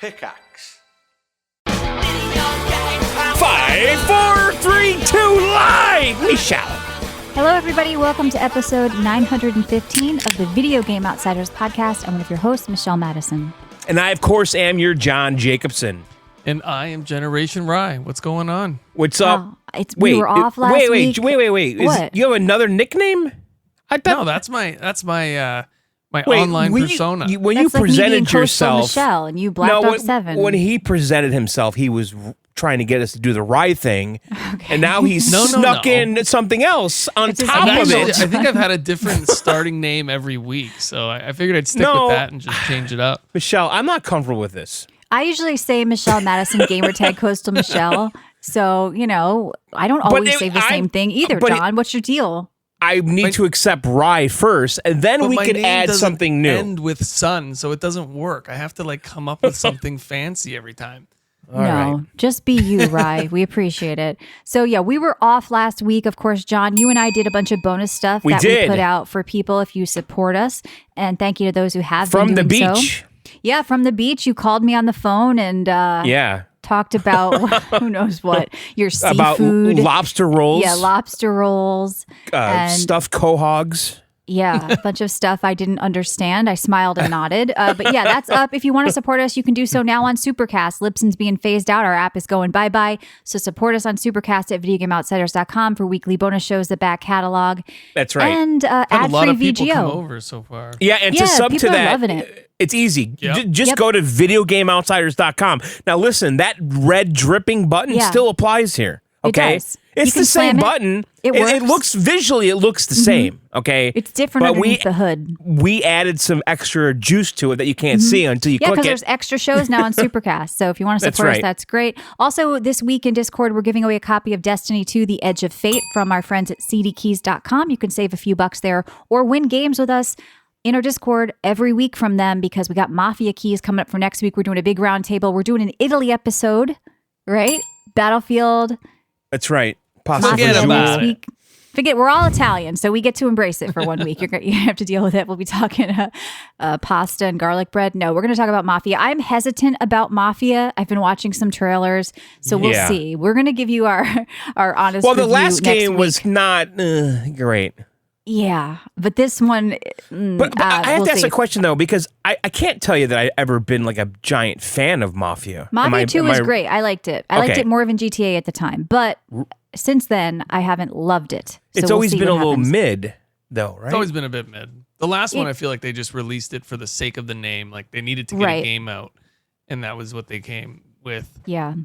Pickaxe. 5, 4, 3, 2, live! Michelle. Hello, everybody. Welcome to episode 915 of the Video Game Outsiders podcast. I'm one of your hosts, Michelle Madison. And I, of course, am your John Jacobson. And I am Generation Rye. What's going on? What's up? We were off last week. Wait. What? You have another nickname? No, that's my online persona. When That's you like presented me being Coastal yourself, Michelle, and you blacked off 7. When he presented himself, he was trying to get us to do the Rye thing, and now he's snuck in something else on top of it. I think I've had a different starting name every week, so I figured I'd stick with that and just change it up. Michelle, I'm not comfortable with this. I usually say Michelle Madison, gamertag Coastal Michelle. So, I don't always say the same thing either, John. What's your deal? I need to accept Rye first, and then we can add something new. End with Sun, so it doesn't work. I have to come up with something fancy every time. All right. Just be you, Rye. We appreciate it. So, we were off last week. Of course, John, you and I did a bunch of bonus stuff we put out for people if you support us. And thank you to those who have been doing so. From the beach. Yeah, from the beach. You called me on the phone and talked about who knows what, your seafood. About lobster rolls. Yeah, lobster rolls. And stuffed quahogs. Yeah, a bunch of stuff I didn't understand. I smiled and nodded. But yeah, that's up. If you want to support us, you can do so now on Supercast. Libsyn's being phased out. Our app is going bye-bye. So support us on Supercast at videogameoutsiders.com for weekly bonus shows, the back catalog. That's right. And ad-free VGO. A lot of people come over so far. Yeah, and to sub to that, loving it. It's easy. Yep. Just go to videogameoutsiders.com. Now listen, that red dripping button still applies here. Okay? It does. It's the same button. It works. It looks visually, it looks the same. Okay, it's different underneath the hood. We added some extra juice to it that you can't see until you click it. Yeah, because there's extra shows now on Supercast. So if you want to support us, that's great. Also, this week in Discord, we're giving away a copy of Destiny 2: The Edge of Fate from our friends at cdkeys.com. You can save a few bucks there or win games with us in our Discord every week from them, because we got Mafia keys coming up for next week. We're doing a big round table. We're doing an Italy episode, right? Battlefield. That's right. Possibly next week. Forget, we're all Italian, so we get to embrace it for 1 week. You have to deal with it. We'll be talking pasta and garlic bread. No, we're going to talk about Mafia. I'm hesitant about Mafia. I've been watching some trailers, so we'll see. We're going to give you our honest review. Well, the last game week. was not great. Yeah, but this one... But I have to ask a question, though, because I can't tell you that I've ever been like a giant fan of Mafia. Mafia 2 was great. I liked it. I liked it more than GTA at the time, but... Since then, I haven't loved it. So it's always been a little mid, though, right? It's always been a bit mid. The last one, I feel like they just released it for the sake of the name. Like, they needed to get a game out, and that was what they came with. Yeah.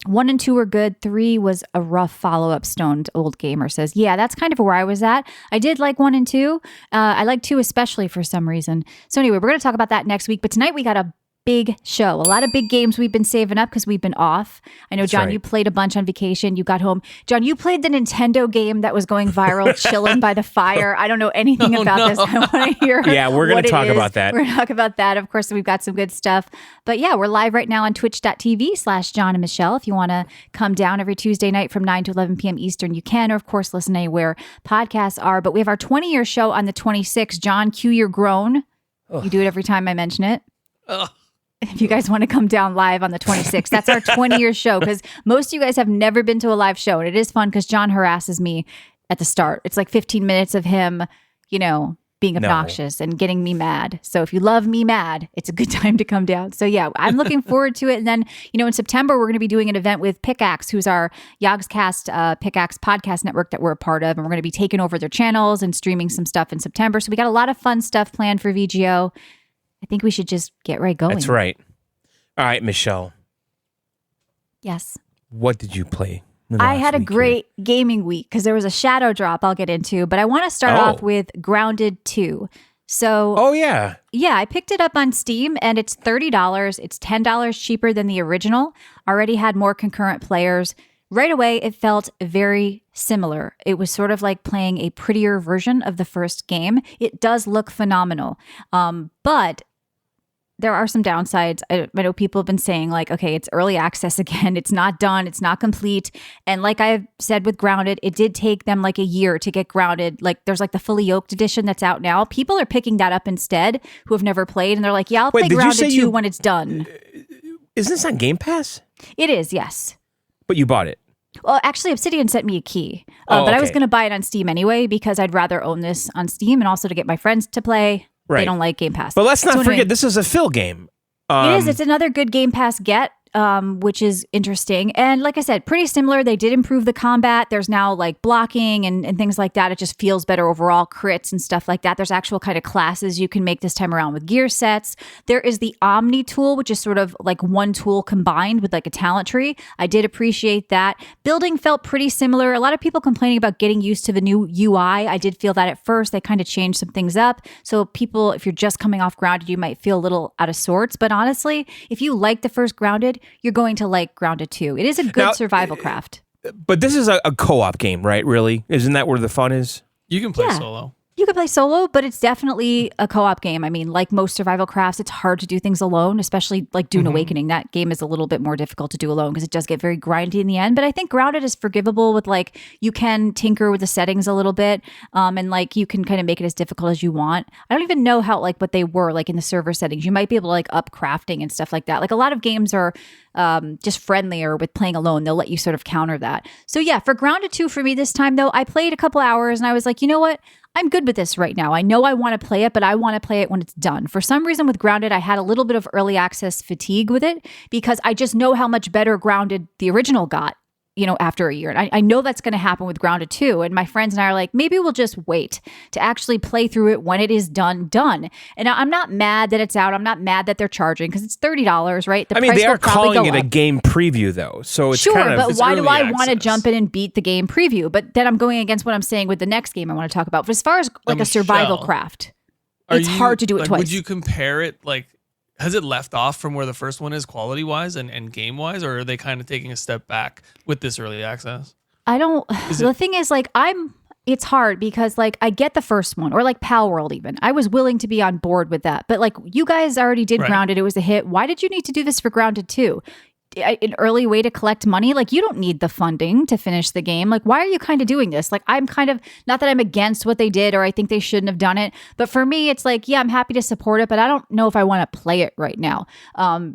1 and 2 were good. 3 was a rough follow-up, Stoned Old Gamer says. Yeah, that's kind of where I was at. I did like 1 and 2. I like 2 especially for some reason. So anyway, we're going to talk about that next week. But tonight we got a big show. A lot of big games we've been saving up because we've been off. I know, John, you played a bunch on vacation. You got home. John, you played the Nintendo game that was going viral, Chillin by the Fire. I don't know anything about this. I want to hear we're going to talk about that. We're going to talk about that. Of course, we've got some good stuff. But yeah, we're live right now on twitch.tv/John and Michelle. If you want to come down every Tuesday night from 9 to 11 p.m. Eastern, you can. Or, of course, listen anywhere podcasts are. But we have our 20-year show on the 26th. John, cue your groan. Ugh. You do it every time I mention it. Ugh. If you guys want to come down live on the 26th, that's our 20-year show, because most of you guys have never been to a live show. And it is fun because John harasses me at the start. It's like 15 minutes of him, being obnoxious and getting me mad. So if you love me mad, it's a good time to come down. So yeah, I'm looking forward to it. And then, in September, we're going to be doing an event with Pickaxe, who's our Yogscast Pickaxe podcast network that we're a part of. And we're going to be taking over their channels and streaming some stuff in September. So we got a lot of fun stuff planned for VGO. I think we should just get right going. That's right. All right, Michelle. Yes. What did you play? I had a great gaming week because there was a shadow drop I'll get into, but I want to start off with Grounded 2. So, yeah, I picked it up on Steam and it's $30. It's $10 cheaper than the original. Already had more concurrent players. Right away, it felt very similar. It was sort of like playing a prettier version of the first game. It does look phenomenal, but there are some downsides. I know people have been saying okay, it's early access again. It's not done. It's not complete. And like I've said with Grounded, it did take them a year to get Grounded. There's the fully yoked edition that's out now. People are picking that up instead who have never played. And they're I'll play Grounded 2 when it's done. Isn't this on Game Pass? It is, yes. But you bought it. Well, actually, Obsidian sent me a key, Oh, but I was okay. going to buy it on Steam anyway because I'd rather own this on Steam and also to get my friends to play. Right. They don't like Game Pass. But let's not So anyway, forget, this is a Phil game. it is. It's another good Game Pass get, which is interesting. And like I said, pretty similar. They did improve the combat. There's now like blocking and things like that. It just feels better overall, crits and stuff like that. There's actual kind of classes you can make this time around with gear sets. There is the Omni tool, which is sort of like one tool combined with like a talent tree. I did appreciate that. Building felt pretty similar. A lot of people complaining about getting used to the new UI. I did feel that at first. They kind of changed some things up. So people, if you're just coming off Grounded, you might feel a little out of sorts. But honestly, if you like the first Grounded, you're going to like Grounded 2. It is a good Now, survival craft. But this is a co-op game, right? Really? Isn't that where the fun is? You can play Yeah. solo. You can play solo, but it's definitely a co-op game. I mean, like most survival crafts, it's hard to do things alone, especially like Dune Awakening. That game is a little bit more difficult to do alone because it does get very grindy in the end. But I think Grounded is forgivable with like, you can tinker with the settings a little bit and like you can kind of make it as difficult as you want. I don't even know how like what they were like in the server settings. You might be able to like up crafting and stuff like that. Like a lot of games are just friendlier with playing alone. They'll let you sort of counter that. So yeah, for Grounded 2 for me this time though, I played a couple hours and I was like, you know what? I'm good with this right now. I know I want to play it, but I want to play it when it's done. For some reason with Grounded, I had a little bit of early access fatigue with it because I just know how much better Grounded the original got, you know, after a year. And I know that's going to happen with Grounded 2. And my friends and I are like, maybe we'll just wait to actually play through it when it is done. And I'm not mad that it's out. I'm not mad that they're charging because it's $30, right? The I mean, price they will are probably calling go it up. a game preview, though. So it's Sure, kind of... but it's why do early I want to access. jump in and beat the game preview? But then I'm going against what I'm saying with the next game I want to talk about. But as far as like a survival Michelle, craft, Are it's you- hard to do it like, twice. Would you compare it like? Has it left off from where the first one is quality wise and game wise, or are they kind of taking a step back with this early access? I don't. The thing is, like, it's hard because, like, I get the first one or like Pal World even. I was willing to be on board with that. But, like, you guys already did Right. Grounded. It was a hit. Why did you need to do this for Grounded 2? An early way to collect money? Like, you don't need the funding to finish the game. Like, why are you kind of doing this? Like, I'm kind of, not that I'm against what they did or I think they shouldn't have done it. But for me, it's like, yeah, I'm happy to support it, but I don't know if I want to play it right now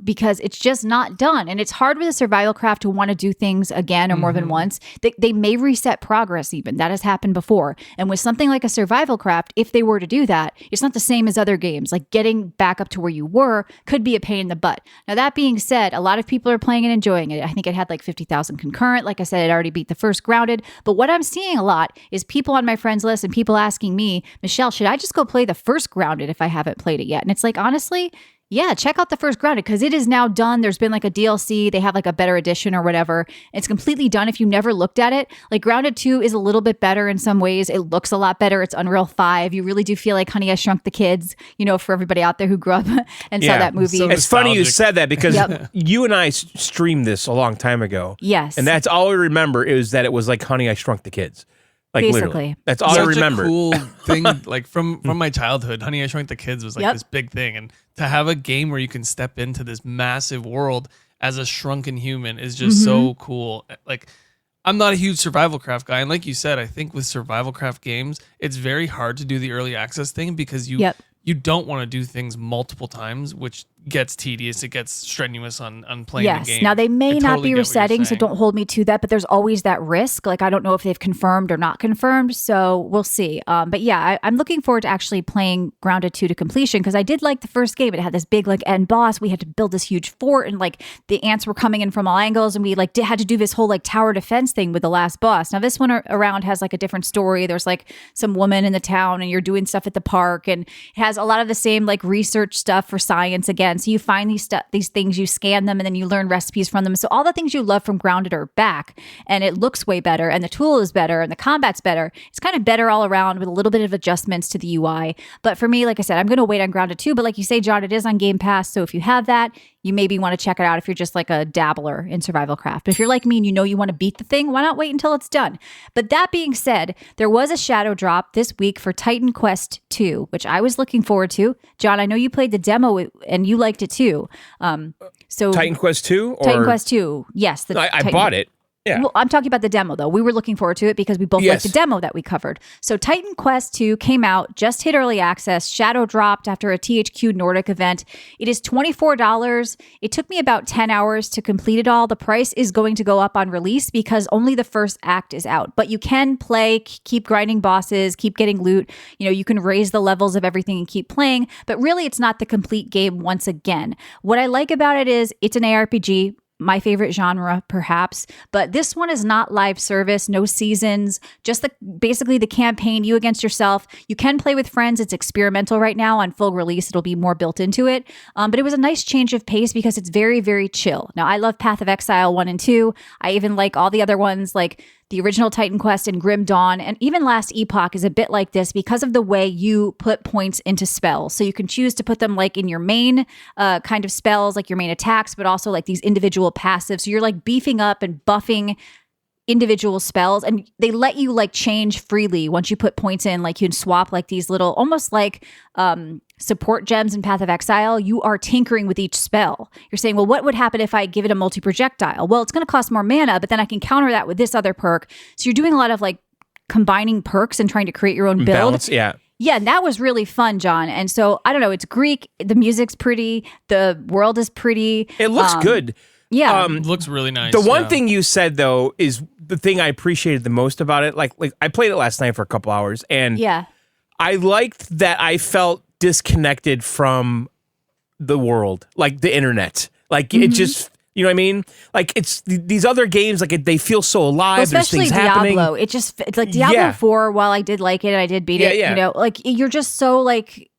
because it's just not done. And it's hard with a survival craft to want to do things again or more than once. They may reset progress even. That has happened before. And with something like a survival craft, if they were to do that, it's not the same as other games. Like getting back up to where you were could be a pain in the butt. Now, that being said, a lot of people are playing and enjoying it. I think it had like 50,000 concurrent. Like I said, it already beat the first Grounded. But what I'm seeing a lot is people on my friends list and people asking me, Michelle, should I just go play the first Grounded if I haven't played it yet? And it's like, honestly, yeah, check out the first Grounded because it is now done. There's been like a DLC. They have like a better edition or whatever. It's completely done. If you never looked at it, like Grounded 2 is a little bit better in some ways. It looks a lot better. It's Unreal 5. You really do feel like Honey, I Shrunk the Kids, you know, for everybody out there who grew up and saw that movie. So It's funny you nostalgic. said that because Yep. you and I streamed this a long time ago. Yes. And that's all I remember is that it was like Honey, I Shrunk the Kids. Like Basically. literally. That's all I Such remember. a cool thing, like from my childhood. Honey, I Shrunk the Kids was like Yep. this big thing, and to have a game where you can step into this massive world as a shrunken human is just so cool. Like, I'm not a huge survival craft guy, and like you said, I think with survival craft games, it's very hard to do the early access thing because you don't want to do things multiple times, which gets tedious. It gets strenuous on playing Yes. the game. Now they may I not totally be get what you're resetting, so saying. don't hold me to that. But there's always that risk. Like I don't know if they've confirmed or not confirmed, so we'll see. But yeah, I'm looking forward to actually playing Grounded 2 to completion because I did like the first game. It had this big like end boss. We had to build this huge fort, and like the ants were coming in from all angles, and we like had to do this whole like tower defense thing with the last boss. Now this one around has like a different story. There's like some woman in the town, and you're doing stuff at the park, and it has a lot of the same like research stuff for science again. So you find these things, you scan them, and then you learn recipes from them. So all the things you love from Grounded are back, and it looks way better, and the tool is better, and the combat's better. It's kind of better all around with a little bit of adjustments to the UI. But for me, like I said, I'm going to wait on Grounded 2. But like you say, John, it is on Game Pass. So if you have that, you maybe want to check it out if you're just like a dabbler in survival craft. But if you're like me and you know you want to beat the thing, why not wait until it's done? But that being said, there was a shadow drop this week for Titan Quest 2, which I was looking forward to. John, I know you played the demo and you liked it too. So Titan Quest 2? Or... Titan Quest 2, yes. I bought it. Yeah. Well, I'm talking about the demo, though. We were looking forward to it because we both liked the demo that we covered. So Titan Quest 2 came out, just hit early access, shadow dropped after a THQ Nordic event. It is $24. It took me about 10 hours to complete it all. The price is going to go up on release because only the first act is out. But you can play, keep grinding bosses, keep getting loot. You know, you can raise the levels of everything and keep playing. But really, it's not the complete game once again. What I like about it is it's an ARPG. My favorite genre, perhaps, but this one is not live service, no seasons, just basically the campaign, you against yourself. You can play with friends. It's experimental right now. On full release, it'll be more built into it. But it was a nice change of pace because it's very, very chill. Now, I love Path of Exile 1 and 2. I even like all the other ones, like the original Titan Quest and Grim Dawn, and even Last Epoch is a bit like this because of the way you put points into spells. So you can choose to put them like in your main kind of spells, like your main attacks, but also like these individual passives. So you're like beefing up and buffing individual spells, and they let you like change freely once you put points in. Like you can swap like these little, almost like support gems in Path of Exile. You are tinkering with each spell. You're saying, well, what would happen if I give it a multi-projectile? Well, it's going to cost more mana, but then I can counter that with this other perk. So you're doing a lot of like combining perks and trying to create your own build. Balance, yeah. Yeah, and that was really fun, John. And so, I don't know, it's Greek. The music's pretty. The world is pretty. It looks good. Yeah. Looks really nice. The one thing you said, though, is the thing I appreciated the most about it. Like I played it last night for a couple hours, and I liked that I felt disconnected from the world, like the internet. Like it just, you know what I mean? Like it's these other games, like they feel so alive. Well, especially There's things happening. Diablo. It's like Diablo 4, while I did like it and I did beat it, you know, like you're just so like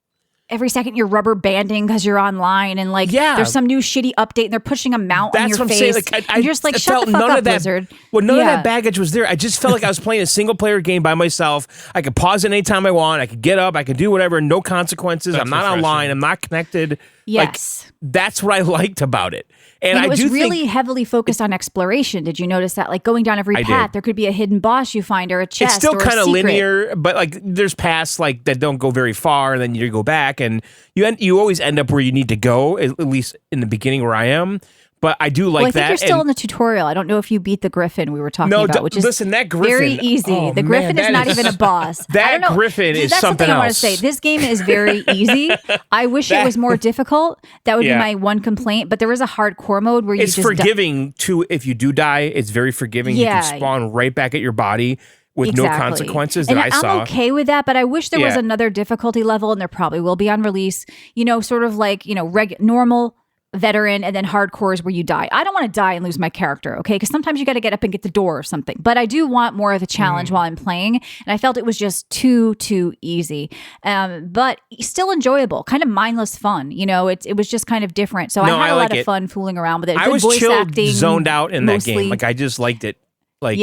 every second you're rubber banding because you're online and like there's some new shitty update and they're pushing a mount on your face. Saying. Like, you're just like, shut the fuck up, Blizzard. Well, none of that baggage was there. I just felt like I was playing a single player game by myself. I could pause it anytime I want. I could get up. I could do whatever. No consequences. I'm not online. I'm not connected. Yes. Like, that's what I liked about it. And it was really heavily focused on exploration. Did you notice that? Like going down every path, there could be a hidden boss you find or a chest. It's still kind of linear, but like there's paths like that don't go very far, and then you go back, and you always end up where you need to go. At least in the beginning, where I am. But I do like that. I think you're still in the tutorial. I don't know if you beat the Griffin we were talking about, which is that Griffin, very easy. The Griffin is not even a boss. That Griffin is something else. That's the thing I want to say. This game is very easy. I wish it was more difficult. That would be my one complaint. But there is a hardcore mode where it's forgiving too. If you do die, it's very forgiving. You can spawn right back at your body with no consequences that I saw. I'm okay with that, but I wish there was another difficulty level, and there probably will be on release. You know, sort of like, you know, normal, veteran, and then hardcore is where you die. I don't want to die and lose my character, okay? Because sometimes you got to get up and get the door or something. But I do want more of a challenge while I'm playing, and I felt it was just too easy. But still enjoyable, kind of mindless fun. You know, it was just kind of different. So I had a lot of fun fooling around with it. I was chilled, zoned out in that game. Like I just liked it. Like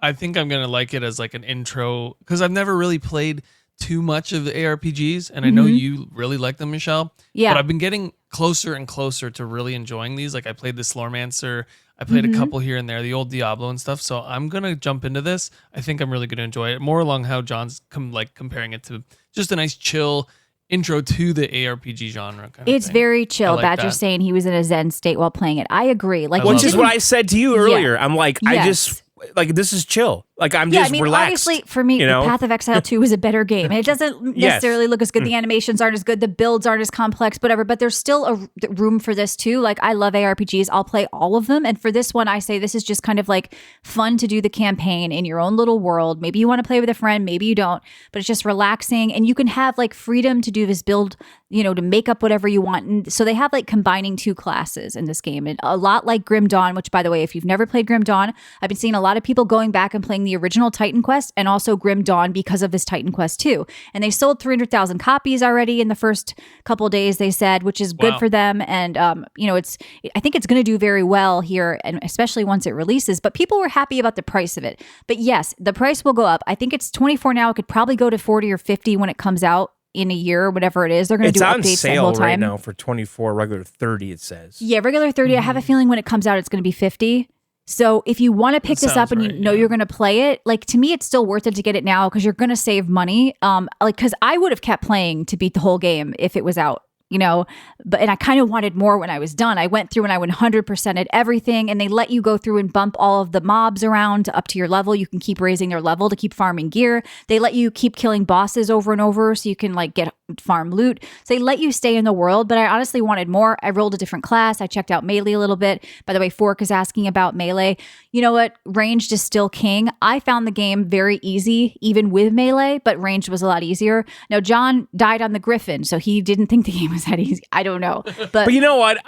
I think I'm gonna like it as like an intro because I've never really played too much of the ARPGs, and I know you really like them, Michelle. Yeah. But I've been getting closer and closer to really enjoying these. Like I played the Slormancer, I played a couple here and there, the old Diablo and stuff. So I'm gonna jump into this. I think I'm really gonna enjoy it. More along how John's comparing it to just a nice chill intro to the ARPG genre. It's very chill. Like Badger's saying he was in a zen state while playing it. I agree. Like, which is what I said to you earlier. I'm like, I just like this is chill. Like I'm just relaxed. Obviously, for me, Path of Exile 2 is a better game. And it doesn't necessarily look as good. The animations aren't as good. The builds aren't as complex, whatever. But there's still a room for this too. Like I love ARPGs. I'll play all of them. And for this one, I say this is just kind of like fun to do the campaign in your own little world. Maybe you want to play with a friend, maybe you don't. But it's just relaxing, and you can have like freedom to do this build, you know, to make up whatever you want. And so they have like combining two classes in this game, and a lot like Grim Dawn. Which, by the way, if you've never played Grim Dawn, I've been seeing a lot of people going back and playing the original Titan Quest and also Grim Dawn because of this Titan Quest 2. And they sold 300,000 copies already in the first couple of days, they said, which is good for them. And, you know, I think it's going to do very well here, and especially once it releases. But people were happy about the price of it. But yes, the price will go up. I think it's 24 now. It could probably go to 40 or 50 when it comes out in a year or whatever it is. They're going to do updates the whole time. It's on sale right now for 24, regular 30, it says. Yeah, regular 30. I have a feeling when it comes out, it's going to be 50. So if you want to pick this up and you know you're going to play it, like to me, it's still worth it to get it now because you're going to save money. Like, because I would have kept playing to beat the whole game if it was out and I kind of wanted more when I was done. I went through and I 100%ed everything, and they let you go through and bump all of the mobs around up to your level. You can keep raising their level to keep farming gear. They let you keep killing bosses over and over so you can like get farm loot. So they let you stay in the world, but I honestly wanted more. I rolled a different class. I checked out melee a little bit. By the way, Fork is asking about melee. You know what? Ranged is still king. I found the game very easy, even with melee, but ranged was a lot easier. Now, John died on the Griffin, so he didn't think the game was that easy. I don't know. But you know what?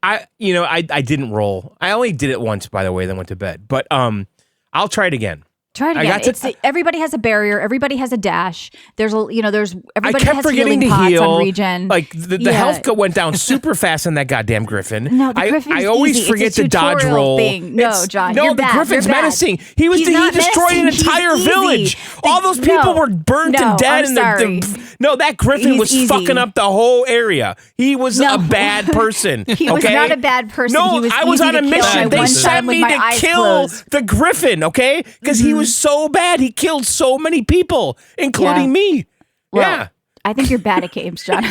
I didn't roll. I only did it once, by the way, then went to bed. But I'll try it again. Try it again. Everybody has a barrier. Everybody has a dash. Everybody kept has forgetting healing to pots heal. on regen. Like the health went down super fast in that goddamn Griffin. No, the Griffin's I always easy. forget It's a to dodge tutorial roll. thing. No, John, no, you're the bad. Griffin's You're bad. menacing. He Not destroyed an menacing. entire He's village. easy. All those people were burnt and dead. I'm sorry. That Griffin He's was easy. fucking up the whole area. He was a bad person. He was not a bad person. No, He was I was easy on to a kill. mission. I They one sent time with me my to eyes kill closed. the Griffin, okay? Because he was so bad. He killed so many people, including me. Well, yeah. I think you're bad at games, John.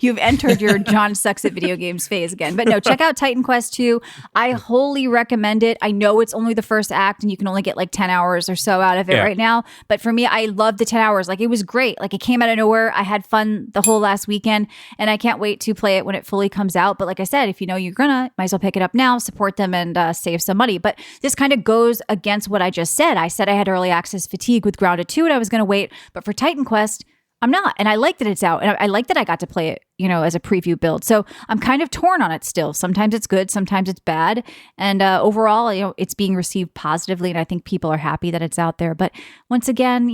You've entered your John sucks at video games phase again. But no, check out Titan Quest 2. I wholly recommend it. I know it's only the first act and you can only get like 10 hours or so out of it right now. But for me, I loved the 10 hours. Like it was great. Like it came out of nowhere. I had fun the whole last weekend and I can't wait to play it when it fully comes out. But like I said, if you know you're gonna, might as well pick it up now, support them and save some money. But this kind of goes against what I just said. I said I had early access fatigue with Grounded 2 and I was going to wait. But for Titan Quest, I'm not. And I like that it's out. And I like that I got to play it, as a preview build. So I'm kind of torn on it still. Sometimes it's good. Sometimes it's bad. And overall, it's being received positively. And I think people are happy that it's out there. But once again,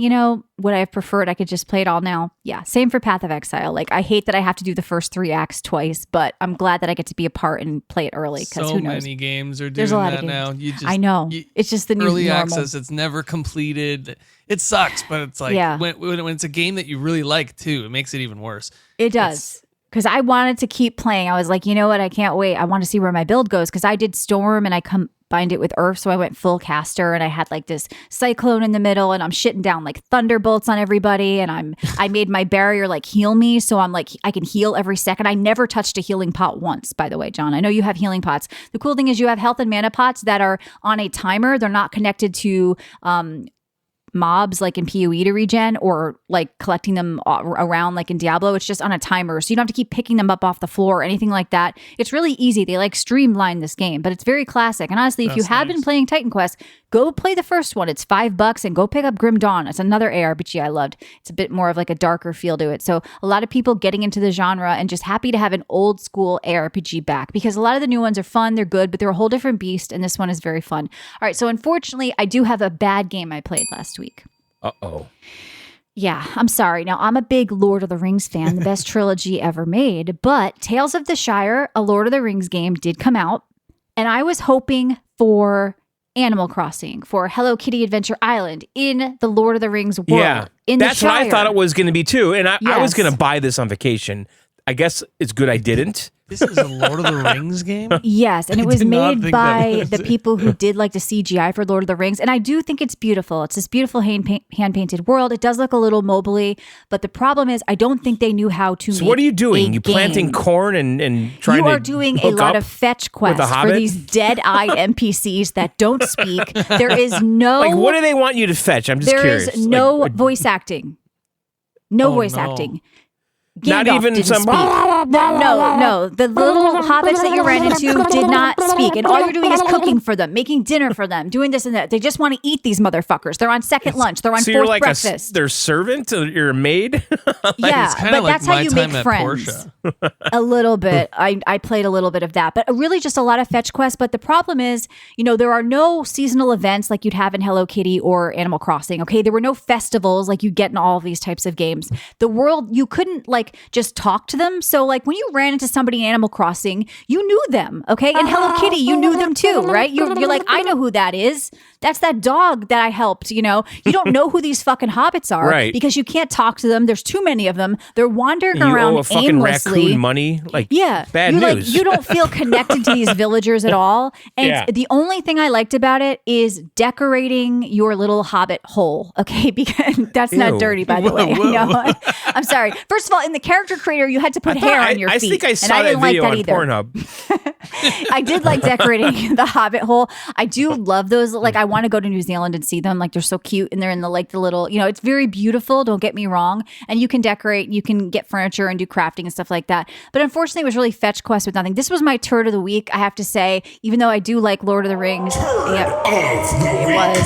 would I have preferred I could just play it all now? Yeah. Same for Path of Exile. Like I hate that I have to do the first 3 acts twice, but I'm glad that I get to be a part and play it early. Because so who knows? many games are doing There's a lot that of now. I know. It's just the new early normal. access. It's never completed. It sucks, but it's like when it's a game that you really like too, it makes it even worse. It does. Because I wanted to keep playing. I was like, you know what? I can't wait. I want to see where my build goes. Because I did Storm and I combined it with Earth. So I went full caster and I had like this Cyclone in the middle and I'm shitting down like thunderbolts on everybody. And I made my barrier like heal me. So I'm like, I can heal every second. I never touched a healing pot once, by the way, John. I know you have healing pots. The cool thing is you have health and mana pots that are on a timer. They're not connected to mobs like in PoE to regen or like collecting them around like in Diablo. It's just on a timer. So you don't have to keep picking them up off the floor or anything like that. It's really easy. They like streamline this game, but it's very classic. And honestly, if you have been playing Titan Quest, go play the first one. It's $5 and go pick up Grim Dawn. It's another ARPG I loved. It's a bit more of like a darker feel to it. So a lot of people getting into the genre and just happy to have an old school ARPG back because a lot of the new ones are fun. They're good, but they're a whole different beast. And this one is very fun. All right. So unfortunately, I do have a bad game I played last week. Uh-oh. Yeah, I'm sorry. Now, I'm a big Lord of the Rings fan, the best trilogy ever made, but Tales of the Shire, a Lord of the Rings game, did come out, and I was hoping for Animal Crossing, for Hello Kitty Adventure Island in the Lord of the Rings world. Yeah, in that's the Shire. what I thought it was going to be too, and I was going to buy this on vacation. I guess it's good I didn't. This is a Lord of the Rings game? Yes, and it was made by the people who did like the CGI for Lord of the Rings. And I do think it's beautiful. It's this beautiful hand-painted world. It does look a little mobily, but the problem is I don't think they knew how to So what are you doing? You planting corn and trying to You are doing a lot of fetch quests for these dead-eyed NPCs that don't speak. There is no... Like, what do they want you to fetch? I'm just curious. There is no voice acting. No voice acting. Gandalf not even didn't some. Speak. No. The little hobbits that you ran into did not speak, and all you're doing is cooking for them, making dinner for them, doing this and that. They just want to eat these motherfuckers. They're on second lunch. They're on so fourth you're like breakfast. Their servant. You're a maid. Yeah, but like that's how you make friends. A little bit. I played a little bit of that, but really just a lot of fetch quests. But the problem is, there are no seasonal events like you'd have in Hello Kitty or Animal Crossing. Okay, there were no festivals like you get in all of these types of games. The world, you couldn't just talk to them. So like when you ran into somebody in Animal Crossing, you knew them. Okay, and Hello Kitty, you knew them too, right? You're like, I know who that is. That's that dog that I helped. You don't know who these fucking hobbits are, right? Because you can't talk to them. There's too many of them. They're wandering around owe a fucking aimlessly. Raccoon money, bad news. You don't feel connected to these villagers at all. And the only thing I liked about it is decorating your little hobbit hole. Okay, because that's not dirty, by the way. I'm sorry. First of all, in the character creator, you had to put hair on your feet. I think I saw that video on Pornhub. I did like decorating the Hobbit hole. I do love those. Like, I want to go to New Zealand and see them. Like, they're so cute, and they're in the little, it's very beautiful. Don't get me wrong. And you can decorate, you can get furniture and do crafting and stuff like that. But unfortunately, it was really fetch quest with nothing. This was my turd of the week, I have to say. Even though I do like Lord of the Rings, it was.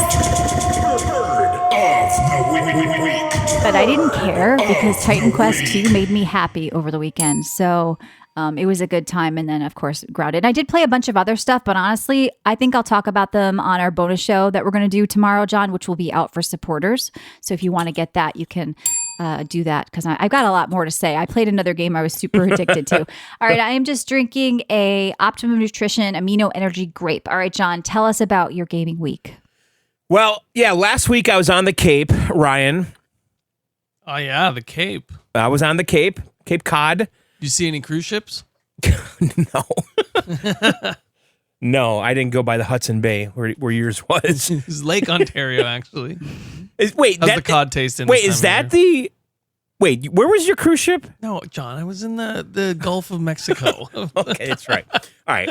But I didn't care because Titan Quest 2 made me happy over the weekend. So it was a good time. And then, of course, Grounded. I did play a bunch of other stuff, but honestly, I think I'll talk about them on our bonus show that we're going to do tomorrow, John, which will be out for supporters. So if you want to get that, you can do that because I've got a lot more to say. I played another game I was super addicted to. All right, I am just drinking a Optimum Nutrition Amino Energy Grape. All right, John, tell us about your gaming week. Well, yeah, last week I was on the Cape, Ryan. Oh, yeah, the Cape. I was on the Cape Cod. Did you see any cruise ships? No. No, I didn't go by the Hudson Bay where yours was. It was Lake Ontario, actually. Wait, that's the cod tasting. Wait, is that the... Wait, where was your cruise ship? No, John, I was in the Gulf of Mexico. Okay, that's right. All right.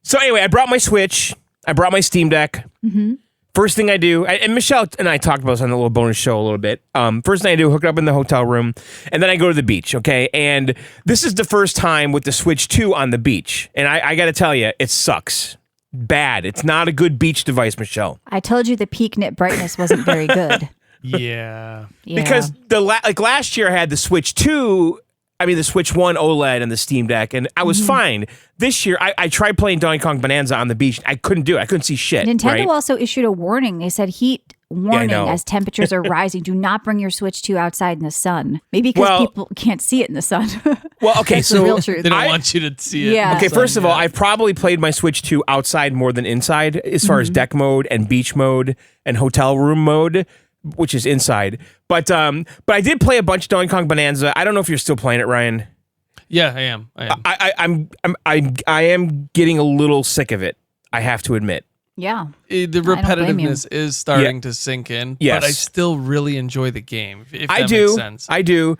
So anyway, I brought my Switch. I brought my Steam Deck. Mm-hmm. First thing I do, and Michelle and I talked about this on the little bonus show a little bit. First thing I do, hook it up in the hotel room, and then I go to the beach, okay? And this is the first time with the Switch 2 on the beach. And I got to tell you, it sucks. Bad. It's not a good beach device, Michelle. I told you the peak nit brightness wasn't very good. Yeah. Because last year I had the Switch 2... the Switch 1 OLED and the Steam Deck, and I was fine. This year, I tried playing Donkey Kong Bonanza on the beach. I couldn't do it. I couldn't see shit. Nintendo also issued a warning. They said heat warning as temperatures are rising. Do not bring your Switch 2 outside in the sun. Maybe because people can't see it in the sun. Well, okay, That's so the real truth. They don't want you to see it. Yeah. Okay, first of all, I've probably played my Switch 2 outside more than inside as far as deck mode and beach mode and hotel room mode, which is inside. But I did play a bunch of Donkey Kong Bonanza. I don't know if you're still playing it, Ryan. Yeah, I am. I am getting a little sick of it. I have to admit. Yeah. The repetitiveness is starting to sink in. Yes. But I still really enjoy the game. If that do. Makes sense. I do.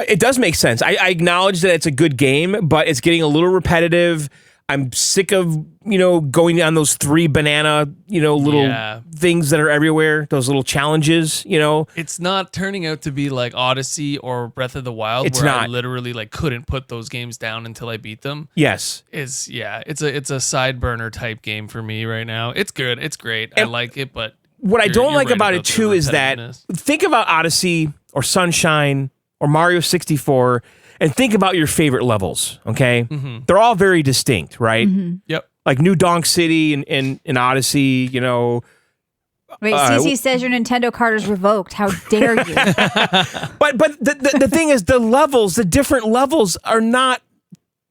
It does make sense. I acknowledge that it's a good game, but it's getting a little repetitive. I'm sick of, going on those 3 banana, little things that are everywhere, those little challenges, It's not turning out to be like Odyssey or Breath of the Wild, it's where not. I literally couldn't put those games down until I beat them. Yes. It's a side burner type game for me right now. It's good. It's great. I like it, but what I don't like about it too is that think about Odyssey or Sunshine or Mario 64 and think about your favorite levels, okay? Mm-hmm. They're all very distinct, right? Mm-hmm. Yep. Like New Donk City in Odyssey, Wait, CC says your Nintendo card is revoked. How dare you? But the thing is, the different levels are not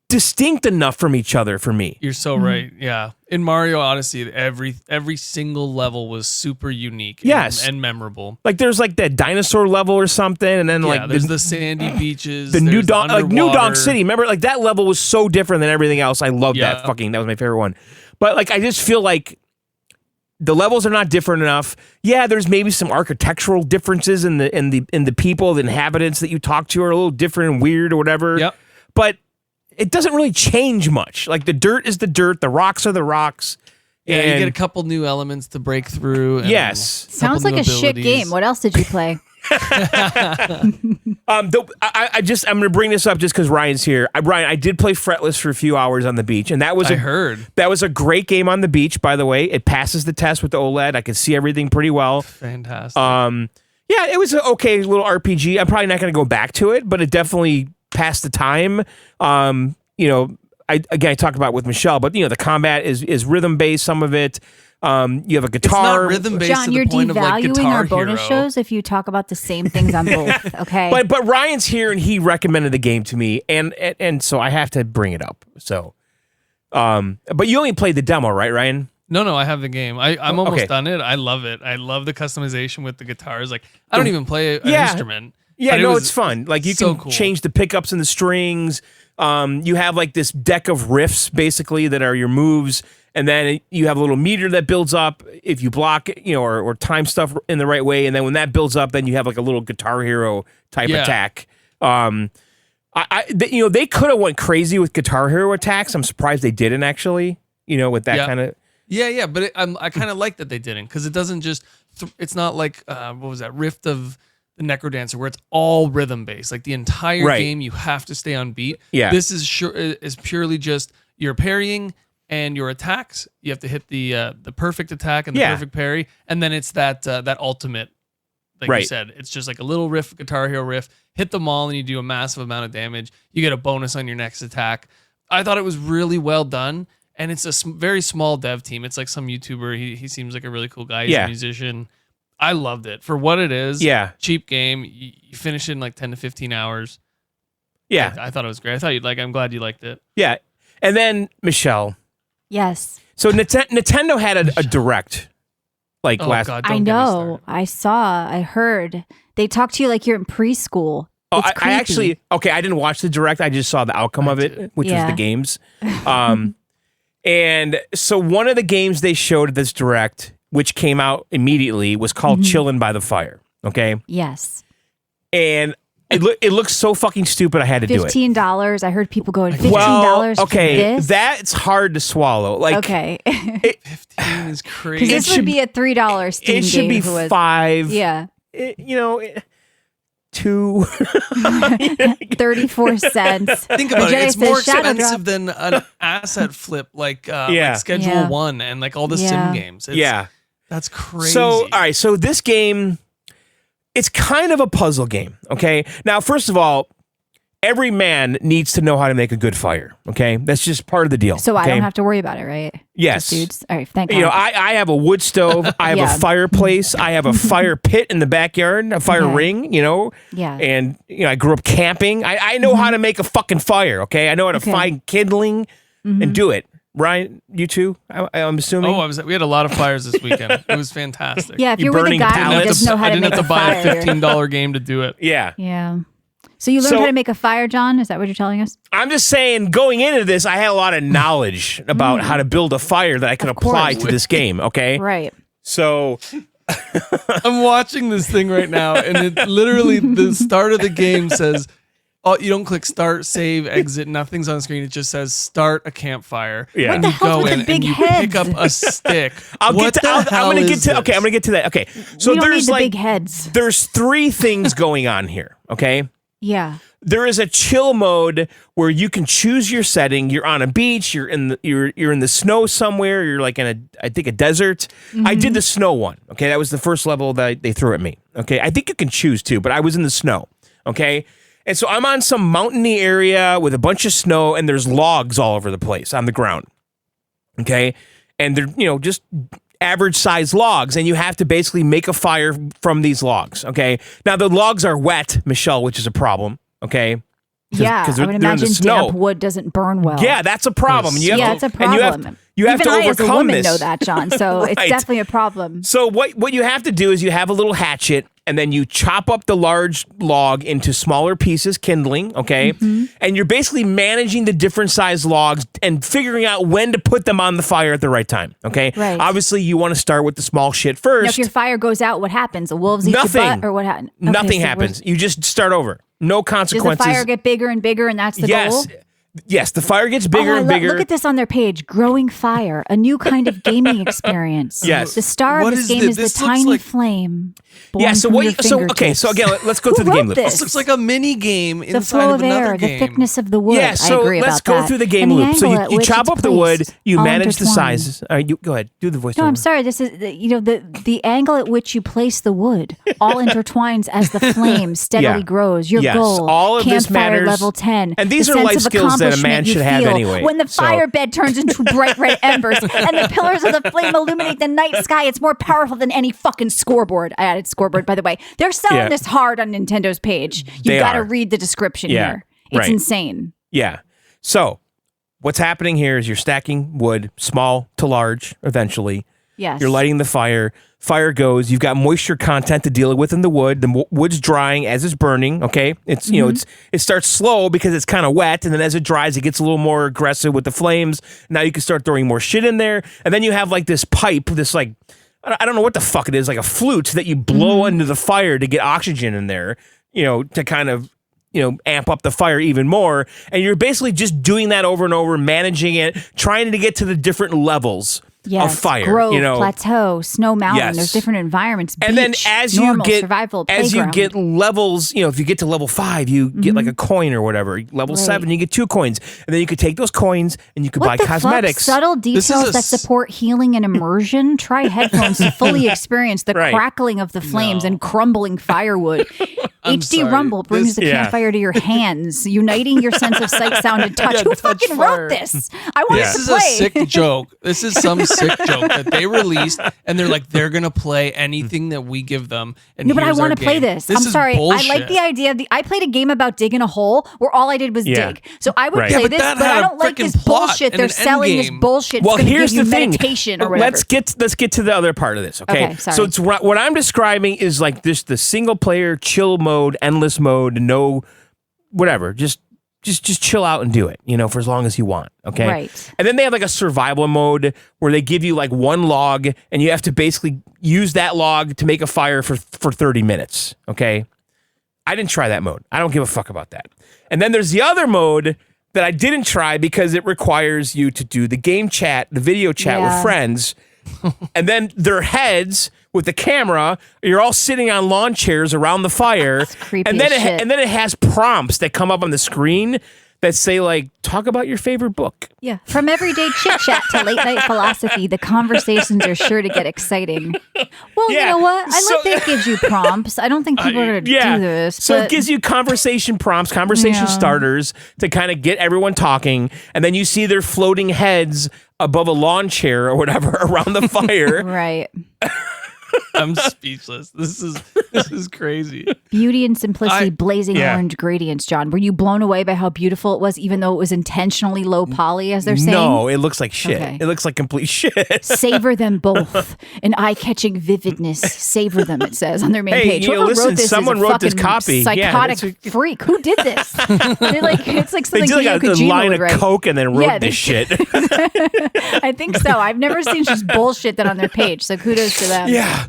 distinct enough from each other for me. You're so right. Yeah. In Mario Odyssey, every single level was super unique and memorable. Like there's like that dinosaur level or something, and then there's the sandy beaches, the New Donk City. Remember, like that level was so different than everything else. I loved that that was my favorite one. But like I just feel like the levels are not different enough. Yeah, there's maybe some architectural differences in the people, the inhabitants that you talk to are a little different and weird or whatever. Yep. But it doesn't really change much. Like the dirt is the dirt, the rocks are the rocks. Yeah, you get a couple new elements to break through. And yes. Sounds like a shit game. What else did you play? I'm going to bring this up just because Ryan's here. Ryan, I did play Fretless for a few hours on the beach, and that was that was a great game on the beach. By the way, it passes the test with the OLED. I could see everything pretty well. Fantastic. Yeah, it was an okay little RPG. I'm probably not going to go back to it, but it definitely passed the time. I talked about it with Michelle, but the combat is rhythm based. Some of it. You have a guitar. It's not rhythm based. John, to you're the point of like devaluing Guitar our bonus Hero. shows if you talk about the same things on both. Okay, but Ryan's here and he recommended the game to me, and so I have to bring it up. So, but you only played the demo, right, Ryan? No, I have the game. I'm almost done it. I love it. I love the customization with the guitars. Like I don't even play an instrument. Yeah, it's fun. Like you can change the pickups and the strings. You have like this deck of riffs basically that are your moves, and then you have a little meter that builds up if you block, or time stuff in the right way, and then when that builds up, then you have like a little Guitar Hero type attack. They could have went crazy with Guitar Hero attacks. I'm surprised they didn't actually. With that kind of. Yeah, but I kind of like that they didn't, because it doesn't just. It's not like what was that, Rift of the Necrodancer, where it's all rhythm based. Like the entire game, you have to stay on beat. Yeah. This is purely just your parrying and your attacks. You have to hit the perfect attack and the perfect parry, and then it's that ultimate. Like you said, it's just like a little riff, Guitar Hero riff. Hit them all, and you do a massive amount of damage. You get a bonus on your next attack. I thought it was really well done. And it's a very small dev team. It's like some YouTuber. He seems like a really cool guy. He's a musician. I loved it for what it is. Yeah. Cheap game. You finish it in like 10 to 15 hours. Yeah. I thought it was great. I thought you'd like it. I'm glad you liked it. Yeah. And then, Michelle. Yes. So Nintendo had a direct last. God, I know. I heard. They talk to you like you're in preschool. Oh, I actually, I didn't watch the direct. I just saw the outcome of it, which was the games. And so one of the games they showed at this direct, which came out immediately, was called Chillin' by the Fire. Okay. Yes. And it looks so fucking stupid. I had to do it. $15. I heard people going $15. Well, okay, for this? that's hard to swallow. Like, okay, 15 is crazy. because this would be a $3 Steam game. It should be $5. Yeah. 2 34 cents. Think about it. It's more expensive than an asset flip like Schedule 1 and like all the sim games. That's crazy. So, all right. So this game, it's kind of a puzzle game. Okay. Now, first of all, every man needs to know how to make a good fire. Okay. That's just part of the deal. So I don't have to worry about it, right? Yes. Just dudes. All right. Thank God. I have a wood stove. I have a fireplace. I have a fire pit in the backyard, a fire ring, Yeah. And, I grew up camping. I know how to make a fucking fire. Okay. I know how to find kindling and do it. Ryan, you too? I'm assuming. We had a lot of fires this weekend. It was fantastic. Yeah. If you're with a guy who doesn't know how to make a fire. I didn't have to buy a $15 game to do it. Yeah. Yeah. So you learned how to make a fire, John? Is that what you're telling us? I'm just saying, going into this, I had a lot of knowledge about how to build a fire that I could apply to this game, okay? Right. So I'm watching this thing right now, and it literally, the start of the game says, you don't click start, save, exit, nothing's on the screen. It just says start a campfire. Yeah. And you go in and you pick up a stick. I'm gonna get to that. Okay. So we don't there's need the big heads. There's 3 things going on here, okay? Yeah. There is a chill mode where you can choose your setting. You're on a beach. You're in the snow somewhere. You're like in a desert. I did the snow one. Okay, that was the first level that they threw at me. Okay, I think you can choose too, but I was in the snow. Okay, and so I'm on some mountainy area with a bunch of snow, and there's logs all over the place on the ground. Okay, and they're just average size logs, and you have to basically make a fire from these logs. Okay, now the logs are wet, Michelle, which is a problem. Okay. Yeah, I would imagine damp wood doesn't burn well. Yeah, that's a problem. It's a problem. You have to overcome this. Even I, as a woman, know that, John. So it's definitely a problem. So what you have to do is you have a little hatchet, and then you chop up the large log into smaller pieces, kindling, okay? And you're basically managing the different size logs and figuring out when to put them on the fire at the right time, okay? Right. Obviously, you want to start with the small shit first. Now, if your fire goes out, what happens? The wolves eat your butt, or what happens? Okay, Nothing happens. You just start over. No consequences. Does the fire get bigger and bigger, and that's the goal? Yes, the fire gets bigger and bigger. Look at this on their page. Growing fire, a new kind of gaming experience. Yes. The star of this game is the tiny flame. Yeah, so again, let's go through the game loop. This looks like a mini game inside the flow of another air, game. The thickness of the wood. Yeah, so I agree let's about go through the game loop. So you chop up the wood, you manage the sizes. You go ahead, do the voiceover. No, I'm sorry. This is the angle at which you place the wood all intertwines as the flame steadily grows. Your goal, all of this campfire matters. level 10. And these are life skills that a man should have anyway. When the fire bed turns into bright red embers and the pillars of the flame illuminate the night sky, it's more powerful than any fucking scoreboard. I added scoreboard, by the way. They're selling this hard on Nintendo's page. You got to read the description here. It's insane. Yeah. So what's happening here is you're stacking wood, small to large, eventually. Yes. You're lighting the fire. Fire goes. You've got moisture content to deal with in the wood. The wood's drying as it's burning. Okay, it's it starts slow because it's kind of wet, and then as it dries, it gets a little more aggressive with the flames. Now you can start throwing more shit in there, and then you have like this pipe, this like I don't know what the fuck it is, like a flute that you blow into the fire to get oxygen in there. To kind of amp up the fire even more. And you're basically just doing that over and over, managing it, trying to get to the different levels of fire. Grove, plateau, snow mountain. There's different environments. Beach, and then as normal, you get survival, as you get levels, if you get to level 5, you get like a coin or whatever. Level 7, you get 2 coins, and then you could take those coins and you could buy cosmetics. Subtle details that support healing and immersion. Try headphones to fully experience the crackling of the flames and crumbling firewood. HD Rumble brings the campfire to your hands, uniting your sense of sight, sound, and touch. Who fucking wrote this? I want to play. This is a sick joke. This is some sick joke that they released, and they're like, they're gonna play anything that we give them. And but I want to play this. I'm sorry. Bullshit. I like the idea of I played a game about digging a hole where all I did was dig. So I would play this, but I don't like this bullshit they're selling. This bullshit. Well, here's the thing. Meditation or whatever. Let's get to the other part of this. Okay. Sorry. So it's what I'm describing is like this: the single player chill mode, endless mode, no whatever. Just chill out and do it, for as long as you want, okay? Right. And then they have like a survival mode where they give you like one log and you have to basically use that log to make a fire for 30 minutes, okay? I didn't try that mode. I don't give a fuck about that. And then there's the other mode that I didn't try because it requires you to do the game chat, the video chat with friends, and then their heads with the camera, you're all sitting on lawn chairs around the fire. That's creepy and then as shit. it has prompts that come up on the screen that say like, talk about your favorite book. Yeah. From everyday chit chat to late night philosophy, the conversations are sure to get exciting. Well, you know what? I like that it gives you prompts. I don't think people are going to do this. So it gives you conversation prompts, conversation starters to kind of get everyone talking. And then you see their floating heads above a lawn chair or whatever around the fire. Right. I'm speechless. This is crazy. Beauty and simplicity, blazing orange gradients, John. Were you blown away by how beautiful it was, even though it was intentionally low poly, as they're saying? No, it looks like shit. Okay. It looks like complete shit. Savor them both. An eye-catching vividness. Savor them, it says on their main page. Listen, someone wrote this copy. Psychotic freak. Who did this? It's like something they did like a line of coke and then wrote this shit. I think so. I've never seen just bullshit that on their page, so kudos to them. Yeah.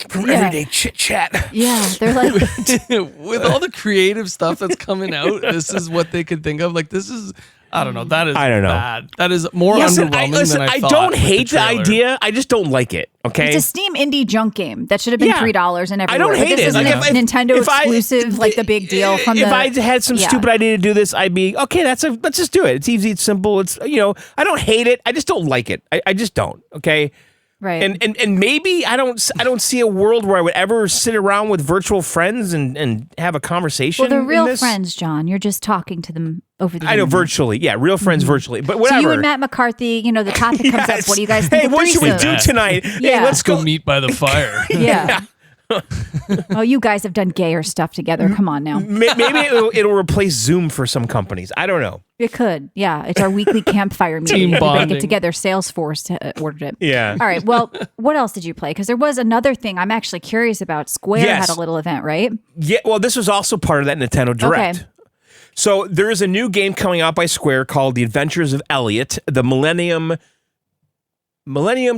From everyday chit chat. Yeah, they're like with all the creative stuff that's coming out, this is what they could think of. Like this is, I don't know. That is bad. That is more underwhelming than I thought. I don't hate the idea. I just don't like it. Okay, it's a Steam indie junk game that should have been $3 and everywhere. I don't hate it. This is Nintendo exclusive, like the big deal. From if I had some stupid idea to do this, I'd be okay. Let's just do it. It's easy. It's simple. It's I don't hate it. I just don't like it. I just don't. Okay. Right. And maybe I don't see a world where I would ever sit around with virtual friends and have a conversation. Well, they're real friends, John. You're just talking to them over the internet. I know, virtually. Yeah, real friends virtually. But whatever. So you and Matt McCarthy, the topic comes up. What do you guys think? Hey, what should we do tonight? Yeah. Hey, let's go meet by the fire. Yeah. Oh, you guys have done gayer stuff together. Come on now. Maybe it'll replace Zoom for some companies. I don't know. It could. Yeah. It's our weekly campfire meeting. Everybody get together. Salesforce ordered it. Yeah. All right. Well, what else did you play? Because there was another thing I'm actually curious about. Square had a little event, right? Yeah. Well, this was also part of that Nintendo Direct. Okay. So there is a new game coming out by Square called The Adventures of Elliot, the Millennium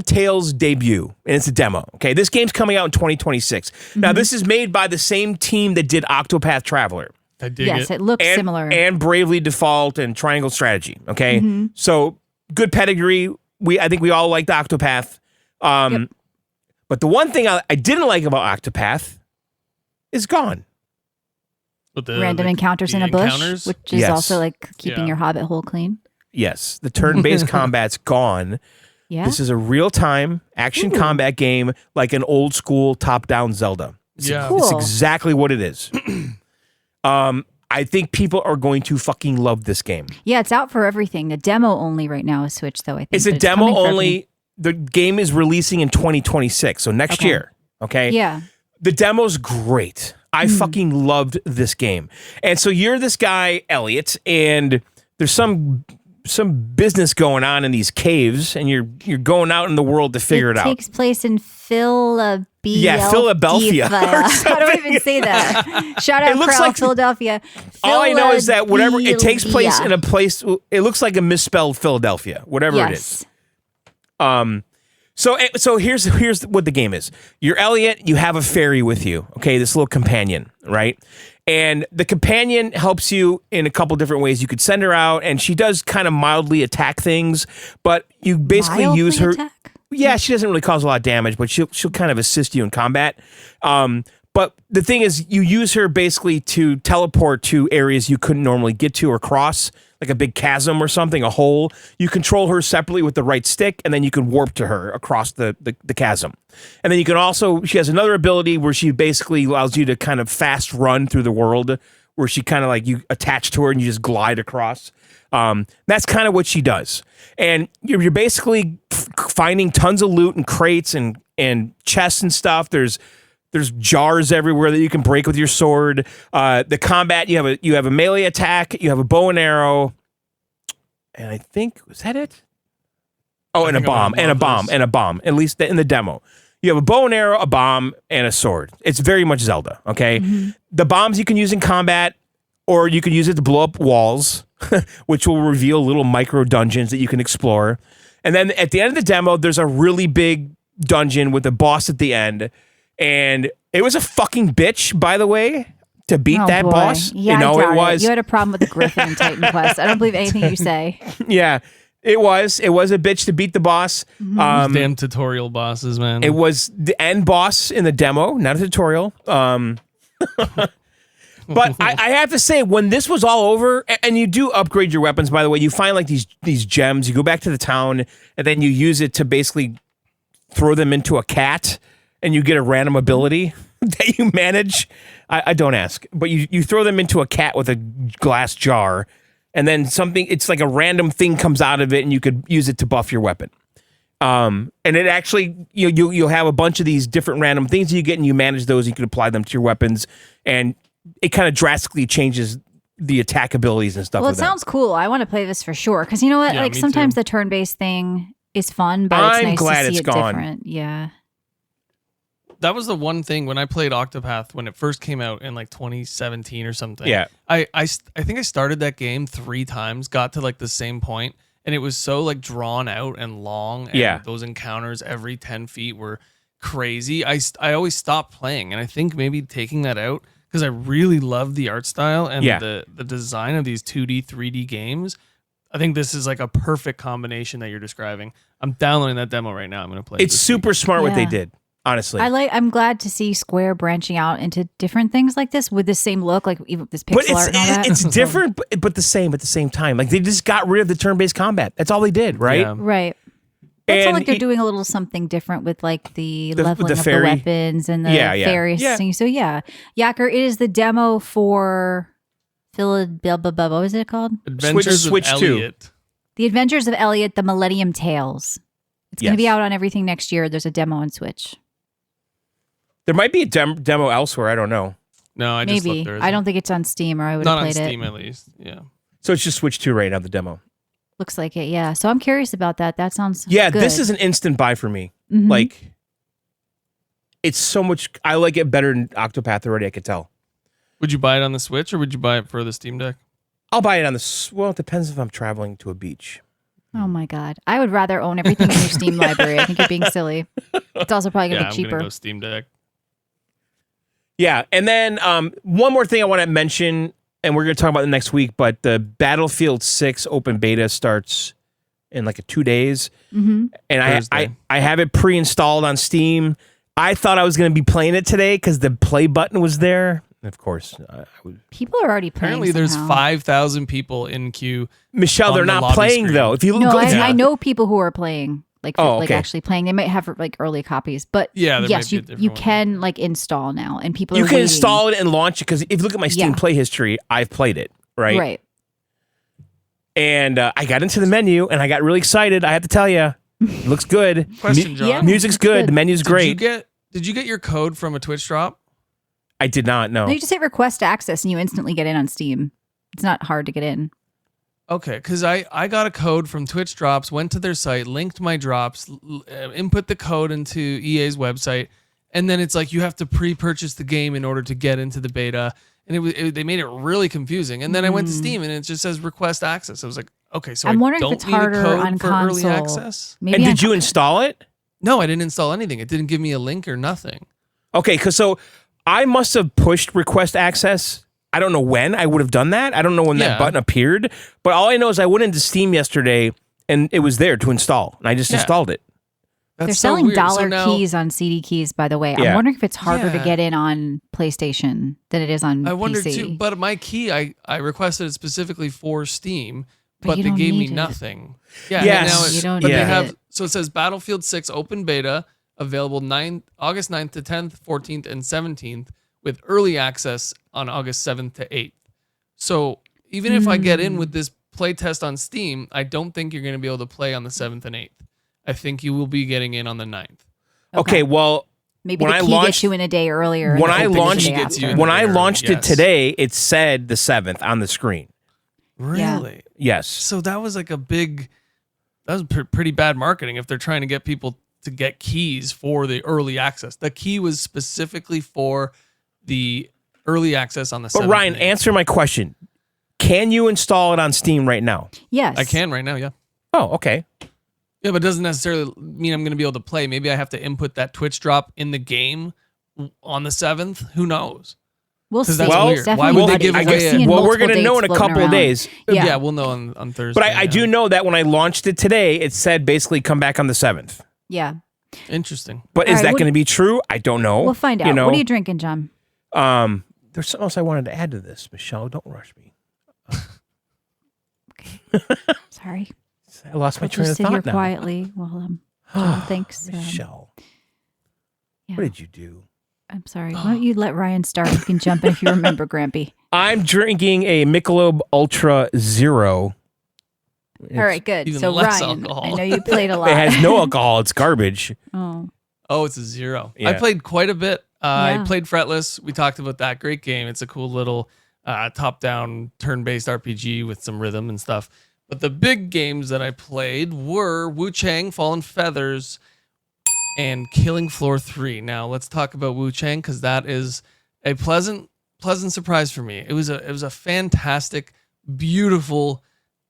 Tales debut, and it's a demo. Okay, this game's coming out in 2026. Now, this is made by the same team that did Octopath Traveler. I dig it. It looks similar. And Bravely Default and Triangle Strategy. Okay, so good pedigree. I think we all liked Octopath. But the one thing I didn't like about Octopath is gone. Random encounters in a bush, which is also like keeping your hobbit hole clean. Yes, the turn-based combat's gone. Yeah. This is a real-time action combat game like an old-school top-down Zelda. It's exactly what it is. I think people are going to fucking love this game. Yeah, it's out for everything. The demo only right now is Switch, though, I think. It's a demo only. The game is releasing in 2026, so next year. Okay? Yeah. The demo's great. I fucking loved this game. And so you're this guy, Elliot, and there's some business going on in these caves, and you're going out in the world to figure it out. It takes place in Philadelphia. Yeah, Philadelphia. How do I even say that? Shout out Proud Philadelphia. All I know is that whatever it takes place in a place, it looks like a misspelled Philadelphia, whatever it is. So here's what the game is. You're Elliot. You have a fairy with you. Okay, this little companion, right? And the companion helps you in a couple different ways. You could send her out, and she does kind of mildly attack things, but you basically Mildly use her. attack? Yeah, she doesn't really cause a lot of damage, but she'll kind of assist you in combat. But the thing is, you use her basically to teleport to areas you couldn't normally get to or cross, like a big chasm or something, a hole. You control her separately with the right stick, and then you can warp to her across the chasm. And then you can also, she has another ability where she basically allows you to kind of fast run through the world, where she kind of like, you attach to her and you just glide across. That's kind of what she does. And you're basically finding tons of loot and crates and chests and stuff. There's jars everywhere that you can break with your sword. The combat, you have a melee attack, you have a bow and arrow, and I think, was that it? Oh, and a bomb. At least in the demo. You have a bow and arrow, a bomb, and a sword. It's very much Zelda, okay? Mm-hmm. The bombs you can use in combat, or you can use it to blow up walls, which will reveal little micro dungeons that you can explore. And then at the end of the demo, there's a really big dungeon with a boss at the end. And it was a fucking bitch, by the way, to beat that boss. Yeah, it was. You had a problem with the Griffin in Titan Quest. I don't believe anything you say. Yeah, it was. It was a bitch to beat the boss. Mm-hmm. Damn tutorial bosses, man. It was the end boss in the demo, not a tutorial. But I have to say, when this was all over, and you do upgrade your weapons, by the way, you find like these gems. You go back to the town, and then you use it to basically throw them into a cat, and you get a random ability that you manage. I don't ask, but you throw them into a cat with a glass jar, and then it's like a random thing comes out of it, and you could use it to buff your weapon. And it actually, you'll have a bunch of these different random things you get, and you manage those, and you can apply them to your weapons, and it kind of drastically changes the attack abilities and stuff. Well, it sounds cool. I want to play this for sure, because you know what? Like sometimes the turn-based thing is fun, but it's nice to see it different. Yeah. That was the one thing when I played Octopath when it first came out in like 2017 or something. Yeah. I think I started that game 3 times, got to like the same point, and it was so like drawn out and long. And those encounters every 10 feet were crazy. I always stopped playing, and I think maybe taking that out, because I really love the art style and the design of these 2D, 3D games. I think this is like a perfect combination that you're describing. I'm downloading that demo right now. I'm going to play it. It's super smart what they did. Honestly, I'm glad to see Square branching out into different things like this with the same look, like even this pixel art and all that. It's different, but the same at the same time. Like they just got rid of the turn-based combat. That's all they did, right? Yeah. Right. It's not like they're doing a little something different with like the leveling of the weapons and the various things. So Yacker, it is the demo for Philadelphia. What is it called? Switch of Elliot. The Adventures of Elliot: The Millennium Tales. It's going to be out on everything next year. There's a demo on Switch. There might be a demo elsewhere. I don't know. No, I just looked there. I don't think it's on Steam, or I would have played it. Not on Steam, at least. Yeah. So it's just Switch 2 right now, the demo. Looks like it, yeah. So I'm curious about that. That sounds good. This is an instant buy for me. Mm-hmm. Like, it's so much. I like it better than Octopath already. I could tell. Would you buy it on the Switch, or would you buy it for the Steam Deck? I'll buy it on the. Well, it depends if I'm traveling to a beach. Oh my God! I would rather own everything in your Steam library. I think you're being silly. It's also probably going to be cheaper. I'm going to go Steam Deck. Yeah, and then one more thing I want to mention, and we're going to talk about it next week, but the Battlefield 6 open beta starts in like 2 days. Mm-hmm. And I have it pre-installed on Steam. I thought I was going to be playing it today because the play button was there. Of course. People are already playing. Apparently there's 5,000 people in queue. Michelle, they're not playing screen. Though. If you look, I know people who are playing. Like actually playing. They might have like early copies, but yes, you can like install now, and people. You can install it and launch it, because if you look at my Steam play history, I've played it, right? Right. And I got into the menu, and I got really excited. I have to tell you, it looks good. Question, John. Music's good. The menu's great. Did you get your code from a Twitch drop? I did not. No. You just hit request access, and you instantly get in on Steam. It's not hard to get in. Okay, because I got a code from Twitch Drops, went to their site, linked my drops, input the code into EA's website, and then it's like you have to pre-purchase the game in order to get into the beta, and they made it really confusing. And then I went to Steam, and it just says request access. I was like, okay, so I'm wondering don't if it's need a harder code on for console. early access? Maybe and did you install it? No, I didn't install anything. It didn't give me a link or nothing. Okay, because so I must have pushed request access I don't know when I would have done that. I don't know when that button appeared. But all I know is I went into Steam yesterday and it was there to install. And I just installed it. They're selling dollar keys on CD keys, by the way. I'm wondering if it's harder to get in on PlayStation than it is on PC. I wonder too. But my key, I requested it specifically for Steam, but they gave me nothing. Yeah. Yes. You don't need it. So it says Battlefield 6 open beta available August 9th to 10th, 14th, and 17th with early access on August 7th to 8th. So even if I get in with this play test on Steam, I don't think you're going to be able to play on the 7th and 8th. I think you will be getting in on the 9th. Okay, well, maybe the key gets you in a day earlier. When I launched it today, it said the 7th on the screen. Really? Yes. So that was like pretty bad marketing if they're trying to get people to get keys for the early access. The key was specifically for the early access on the 7th. But Ryan, answer my question. Can you install it on Steam right now? Yes. I can right now, yeah. Oh, okay. Yeah, but it doesn't necessarily mean I'm going to be able to play. Maybe I have to input that Twitch drop in the game on the 7th. Who knows? We'll see. That's weird. Why would they give away Well, we're going to know in a couple of days. Yeah, we'll know on Thursday. But I do know that when I launched it today, it said basically come back on the 7th. Yeah. Interesting. But is that going to be true? I don't know. We'll find out. What are you drinking, John? There's something else I wanted to add to this, Michelle. Don't rush me. Okay. Sorry. I lost my train of sit thought here now. quietly while John thinks. Michelle, what did you do? I'm sorry. Why don't you let Ryan start? You can jump in if you remember, Grampy. I'm drinking a Michelob Ultra Zero. All right, good. So Ryan, alcohol. I know you played a lot. It has no alcohol. It's garbage. Oh, it's a 0. Yeah. I played quite a bit. I played Fretless. We talked about that. Great game. It's a cool little top-down turn-based RPG with some rhythm and stuff. But the big games that I played were Wuchang, Fallen Feathers, and Killing Floor 3. Now, let's talk about Wuchang because that is a pleasant surprise for me. It was a fantastic, beautiful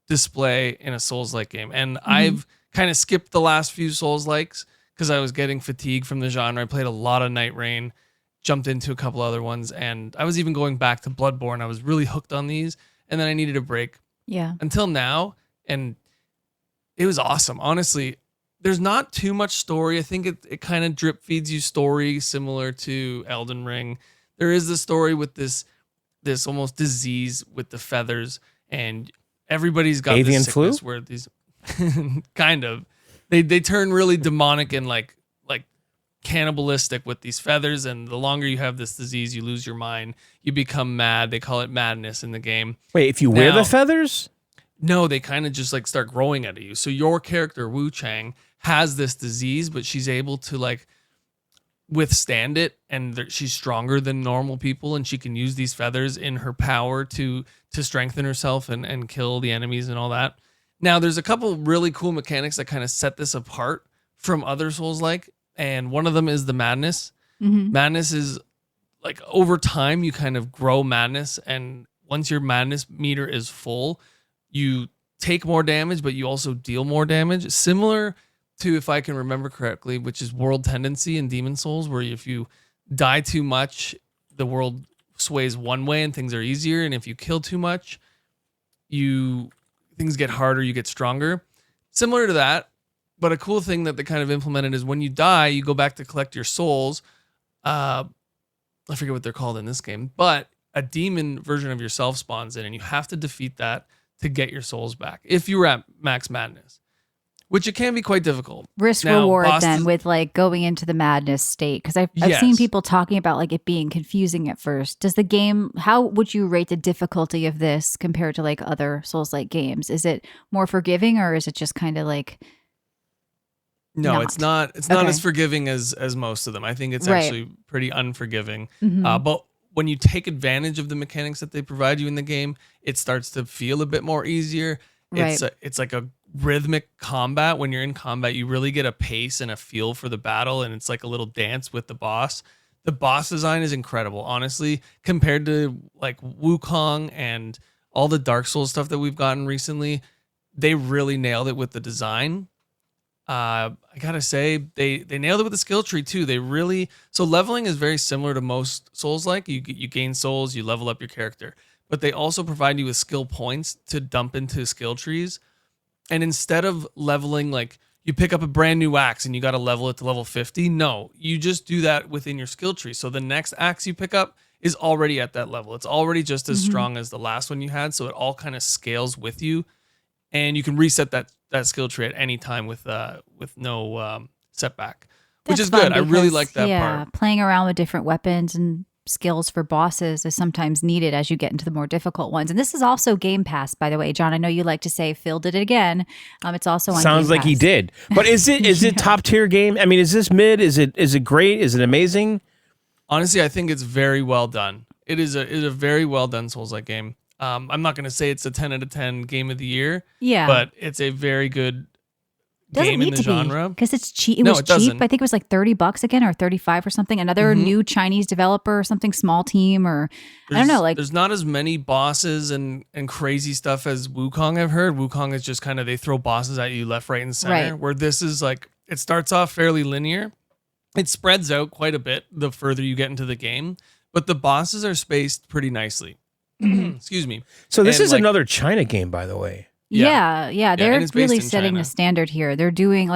display in a Souls-like game. And I've kind of skipped the last few Souls-likes because I was getting fatigued from the genre. I played a lot of Night Rain, jumped into a couple other ones, and I was even going back to Bloodborne. I was really hooked on these, and then I needed a break. Yeah. Until now, and it was awesome. Honestly, there's not too much story. I think it kind of drip feeds you story similar to Elden Ring. There is the story with this almost disease with the feathers, and everybody's got avian this sickness flu? where these kind of they turn really demonic and like cannibalistic with these feathers, and the longer you have this disease, you lose your mind. You become mad. They call it madness in the game. Wait, if you wear the feathers? No, they kind of just like start growing out of you. So your character, Wuchang, has this disease, but she's able to like withstand it, and she's stronger than normal people, and she can use these feathers in her power to strengthen herself and kill the enemies and all that. Now, there's a couple really cool mechanics that kind of set this apart from other Souls-like, and one of them is the madness. Mm-hmm. Madness is like over time, you kind of grow madness, and once your madness meter is full, you take more damage, but you also deal more damage. Similar to, if I can remember correctly, which is World Tendency in Demon Souls, where if you die too much, the world sways one way and things are easier, and if you kill too much, things get harder, you get stronger. Similar to that. But a cool thing that they kind of implemented is when you die, you go back to collect your souls. I forget what they're called in this game, but a demon version of yourself spawns in, and you have to defeat that to get your souls back if you were at max madness, which it can be quite difficult. Risk reward then with like going into the madness state, because I've seen people talking about like it being confusing at first. Does the game? How would you rate the difficulty of this compared to like other Souls-like games? Is it more forgiving, or is it just kind of like? No, it's not. It's not as forgiving as most of them. I think it's actually pretty unforgiving. Mm-hmm. But when you take advantage of the mechanics that they provide you in the game, it starts to feel a bit more easier. Right. It's like a rhythmic combat. When you're in combat, you really get a pace and a feel for the battle, and it's like a little dance with the boss. The boss design is incredible, honestly, compared to like Wuchang and all the Dark Souls stuff that we've gotten recently. They really nailed it with the design. I gotta say they nailed it with the skill tree too. So leveling is very similar to most Souls-like. You gain souls, you level up your character, but they also provide you with skill points to dump into skill trees. And instead of leveling, like you pick up a brand new axe and you got to level it to level 50, no, you just do that within your skill tree. So the next axe you pick up is already at that level. It's already just as strong as the last one you had. So it all kind of scales with you, and you can reset that skill tree at any time with no setback, which is good. I really like that part. Playing around with different weapons and skills for bosses is sometimes needed as you get into the more difficult ones. And this is also Game Pass, by the way, John. I know you like to say Phil did it again. It's also on Sounds Game like Pass. he did. But is it top tier game? I mean, is this mid? Is it great? Is it amazing? Honestly, I think it's very well done. It is a very well done Souls-like game. I'm not going to say it's a 10 out of 10 game of the year. Yeah. But it's a very good game in the genre. Because it's cheap. It was cheap. Doesn't. I think it was like $30 again, or 35 or something. Another new Chinese developer or something, small team, or I don't know. Like there's not as many bosses and crazy stuff as Wukong. I've heard Wukong is just kind of they throw bosses at you left, right, and center. Right. Where this is like it starts off fairly linear. It spreads out quite a bit the further you get into the game, but the bosses are spaced pretty nicely. Excuse me. So this is another China game, by the way. Yeah. They're really setting China. the standard here. They're doing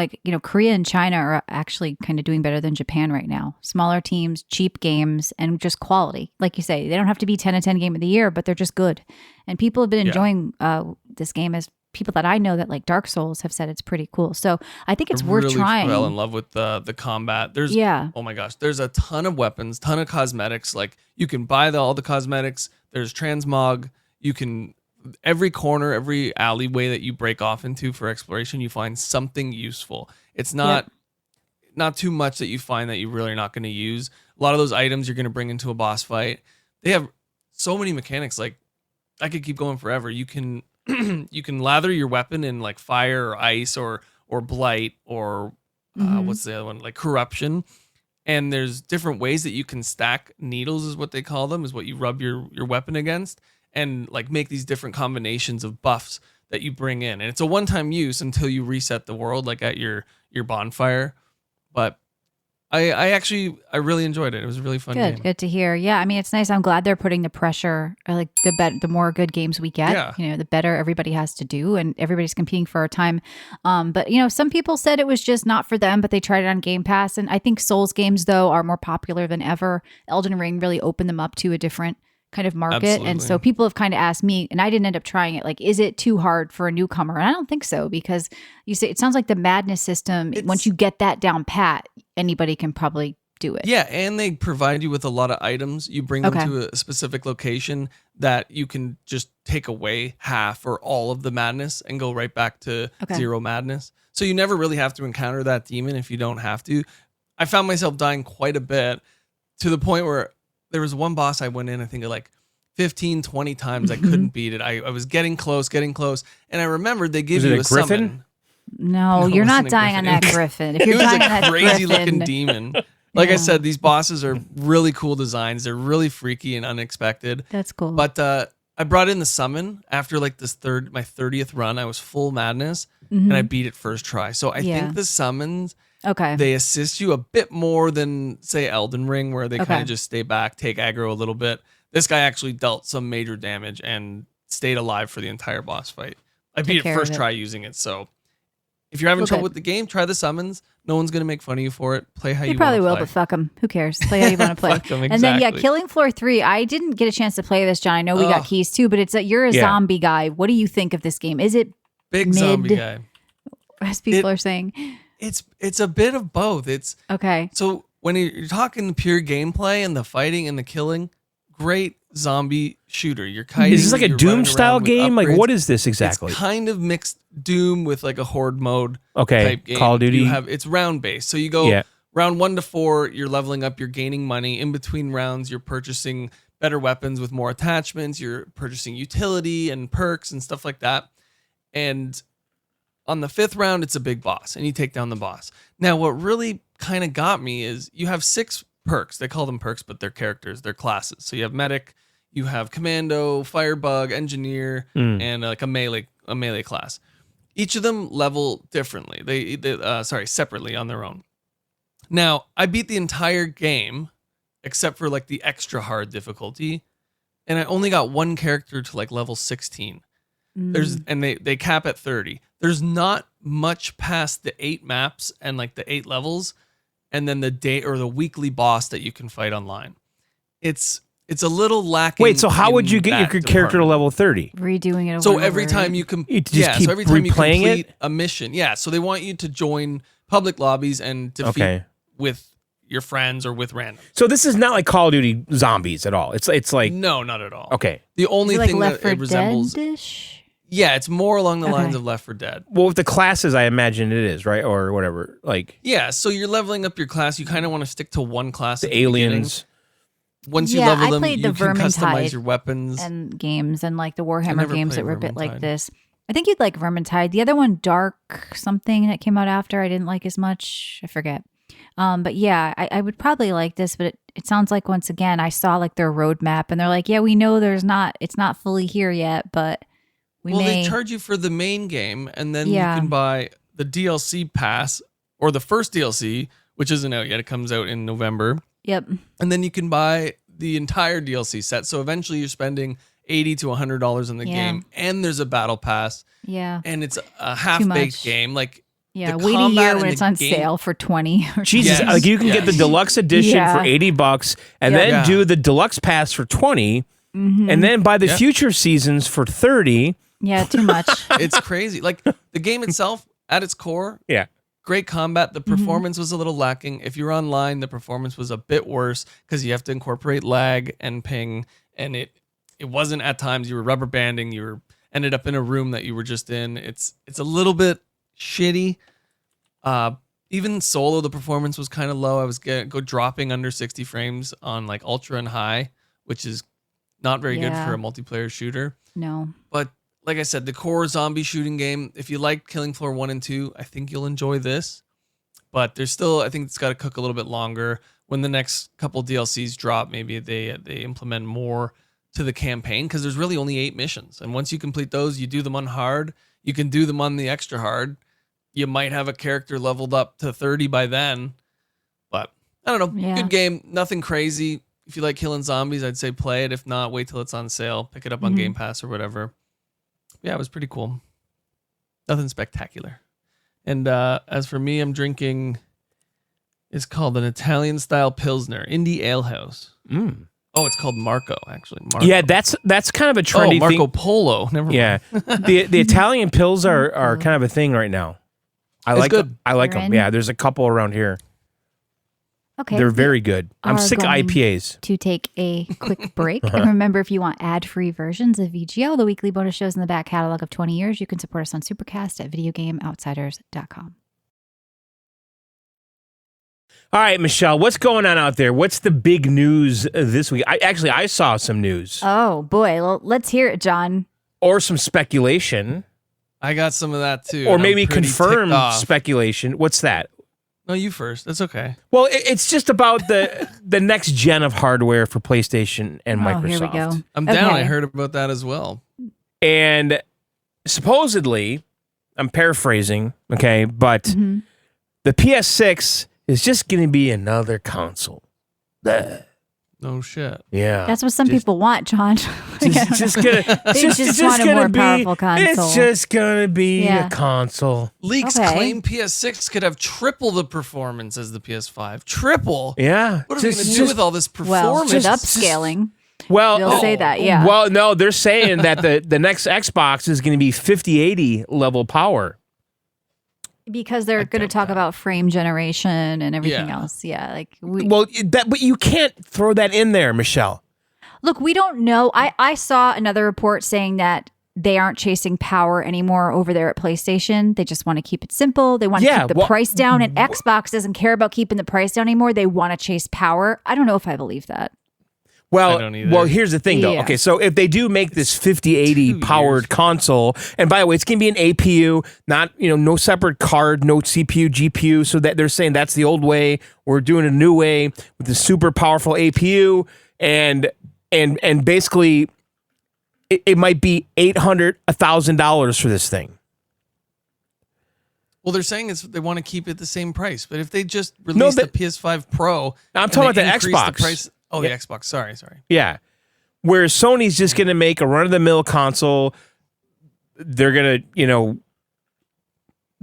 Korea and China are actually kind of doing better than Japan right now. Smaller teams, cheap games, and just quality. Like you say, they don't have to be 10 of 10 game of the year, but they're just good. And people have been enjoying this game as people that I know that like Dark Souls have said it's pretty cool. So I think it's worth trying. Fell in love with the combat. Oh my gosh, there's a ton of weapons, ton of cosmetics. Like you can buy all the cosmetics. There's transmog. You can every corner, every alleyway that you break off into for exploration, you find something useful. It's not too much that you find that you really are not going to use. A lot of those items you're going to bring into a boss fight. They have so many mechanics. Like I could keep going forever. You can you can lather your weapon in like fire or ice or blight or what's the other one, like corruption. And there's different ways that you can stack needles, is what they call them, is what you rub your weapon against, and like make these different combinations of buffs that you bring in. And it's a one-time use until you reset the world, like at your bonfire. But I really enjoyed it. It was a really fun game. Good to hear. Yeah, I mean, it's nice. I'm glad they're putting the pressure, like the more good games we get, the better everybody has to do, and everybody's competing for our time. But some people said it was just not for them, but they tried it on Game Pass. And I think Souls games, though, are more popular than ever. Elden Ring really opened them up to a different kind of market. Absolutely. And so people have kind of asked me, and I didn't end up trying it, like, is it too hard for a newcomer? And I don't think so, because you say it sounds like the madness system, once you get that down pat, anybody can probably do it. Yeah, and they provide you with a lot of items. You bring them to a specific location that you can just take away half or all of the madness and go right back to zero madness. So you never really have to encounter that demon if you don't have to. I found myself dying quite a bit, to the point where there was one boss I went in, I think like 15, 20 times. I couldn't beat it. I was getting close. And I remembered they give you a griffin? summon. No, you're not dying on that griffin. If you're dying on that crazy griffin, looking demon. Like I said, these bosses are really cool designs. They're really freaky and unexpected. That's cool. But I brought in the summon after like my 30th run. I was full madness and I beat it first try. So I think the summons, they assist you a bit more than, say, Elden Ring, where they kind of just stay back, take aggro a little bit. This guy actually dealt some major damage and stayed alive for the entire boss fight. I beat it first try using it. So if you're having trouble with the game, try the summons. No one's going to make fun of you for it. Play how you want to play. They probably will, but fuck them. Who cares? Play how you want to play. Fuck them, And then, exactly. Killing Floor 3. I didn't get a chance to play this, John. I know we got keys too, but you're a zombie guy. What do you think of this game? Is it big mid, zombie guy? As people are saying. It's a bit of both. It's so when you're talking pure gameplay and the fighting and the killing, great zombie shooter. You're kiting. Is this like a Doom style game? Like, what is this exactly? It's kind of mixed Doom with like a horde mode. Type game. Call of Duty. It's round based. So you go round 1 to 4. You're leveling up. You're gaining money. In between rounds, you're purchasing better weapons with more attachments. You're purchasing utility and perks and stuff like that. And on the 5th round, it's a big boss, and you take down the boss. Now, what really kind of got me is you have 6 perks. They call them perks, but they're characters. They're classes. So you have medic, you have commando, firebug, engineer, and like a melee class. Each of them level differently. Separately on their own. Now, I beat the entire game except for like the extra hard difficulty, and I only got one character to like level 16. They cap at 30. There's not much past the 8 maps and like the 8 levels, and then the day or the weekly boss that you can fight online. It's a little lacking. Wait, so how would you get your character to level 30? Redoing it over So and every over. time you so every time you replaying complete it? a mission. Yeah, so they want you to join public lobbies and defeat with your friends or with random. So this is not like Call of Duty Zombies at all. It's like No, not at all. Okay. The only like thing Left that it 4 resembles. Dead-ish? Yeah, it's more along the lines Okay. of Left 4 Dead. Well, with the classes, I imagine it is, right? Or whatever. Like Yeah, so you're leveling up your class. You kind of want to stick to one class. the aliens. Once you Yeah, level I them, played you the can customize Vermintide your weapons. and games and like the Warhammer never games that played were a bit like Vermintide. this. I think you'd like Vermintide. The other one, Dark something that came out after, I didn't like as much. I forget. But yeah, I would probably like this, but it sounds like once again, I saw like their roadmap and they're like, yeah, we know it's not fully here yet, but they charge you for the main game, and then Yeah. you can buy the DLC pass or the first DLC, which isn't out yet. It comes out in November. Yep. And then you can buy the entire DLC set. So eventually you're spending $80 to $100 in the Yeah. game, and there's a battle pass, Yeah. and it's a half-baked much. game. Like Yeah. the Wait a combat year and when the it's on game- sale for 20 or Jesus, Yes. like you can get the Yes. deluxe edition Yeah. for $80 and Yeah. then Yeah. do the deluxe pass for 20 and then buy the Yeah. future seasons for 30. Yeah, too much. It's crazy. Like the game itself, at its core, Yeah. great combat. The performance was a little lacking. If you're online, the performance was a bit worse because you have to incorporate lag and ping, and it wasn't at times. You were rubber banding. You ended up in a room that you were just in. It's a little bit shitty. Even solo, the performance was kind of low. I was dropping under 60 frames on like ultra and high, which is not very good Yeah. for a multiplayer shooter. No. But like I said, the core zombie shooting game, if you like Killing Floor 1 and 2, I think you'll enjoy this. But there's still, I think it's got to cook a little bit longer. When the next couple DLCs drop, maybe they implement more to the campaign, because there's really only 8 missions. And once you complete those, you do them on hard. You can do them on the extra hard. You might have a character leveled up to 30 by then. But I don't know. Yeah. Good game. Nothing crazy. If you like killing zombies, I'd say play it. If not, wait till it's on sale. Pick it up on Game Pass or whatever. Yeah, it was pretty cool. Nothing spectacular. And as for me, I'm drinking, it's called an Italian-style Pilsner, Indie Ale House. Oh, it's called Marco, actually. Marco. Yeah, that's kind of a trendy Marco thing. Polo. Never mind. Yeah. The Italian pills are kind of a thing right now. I It's like good. I like You're them. in? Yeah, there's a couple around here. Okay. They're very good. I'm are sick of going IPAs. to take a quick break. And remember, if you want ad-free versions of VGO, the weekly bonus shows in the back catalog of 20 years, you can support us on Supercast at videogameoutsiders.com. All right, Michelle, what's going on out there? What's the big news this week? I saw some news Oh, boy. Well, let's hear it, John. or some speculation I got some of that too. or and I'm maybe pretty confirmed ticked off. speculation. What's that? No, you first. That's okay. Well, it's just about the next gen of hardware for PlayStation and Microsoft. Oh, here we go. I'm down. Okay. I heard about that as well. And supposedly, I'm paraphrasing, okay, but the PS6 is just going to be another console. Bleh. No shit. Yeah. That's what some people want, John. It's just gonna. They it's just want a gonna more be- powerful console. It's just gonna be Yeah. a console. Leaks Okay. claim PS6 could have triple the performance as the PS5. Triple? Yeah. What are we going to do with all this Well, performance? with upscaling, Well, they'll say that, yeah. Well, no, they're saying that the next Xbox is going to be 5080 level power. because they're going to talk about frame generation and everything Yeah. else. Yeah, like But you can't throw that in there, Michelle. look, we don't know. I saw another report saying that they aren't chasing power anymore over there at PlayStation. They just want to keep it simple. They want to keep the price down, and Xbox doesn't care about keeping the price down anymore. They want to chase power. I don't know if I believe that. Well, I don't either. well, here's the thing, though. Yeah. Okay, so if they do make this 5080 2 powered years. console, and by the way, it's going to be an APU, not no separate card, no CPU, GPU. So that they're saying that's the old way. We're doing a new way with the super powerful APU, and basically, it might be $800, $1,000 for this thing. Well, they're saying they want to keep it the same price, but if they just release the PS5 Pro, I'm talking about the Xbox. The price, the Xbox. Sorry. Yeah, where Sony's just going to make a run-of-the-mill console. They're going to,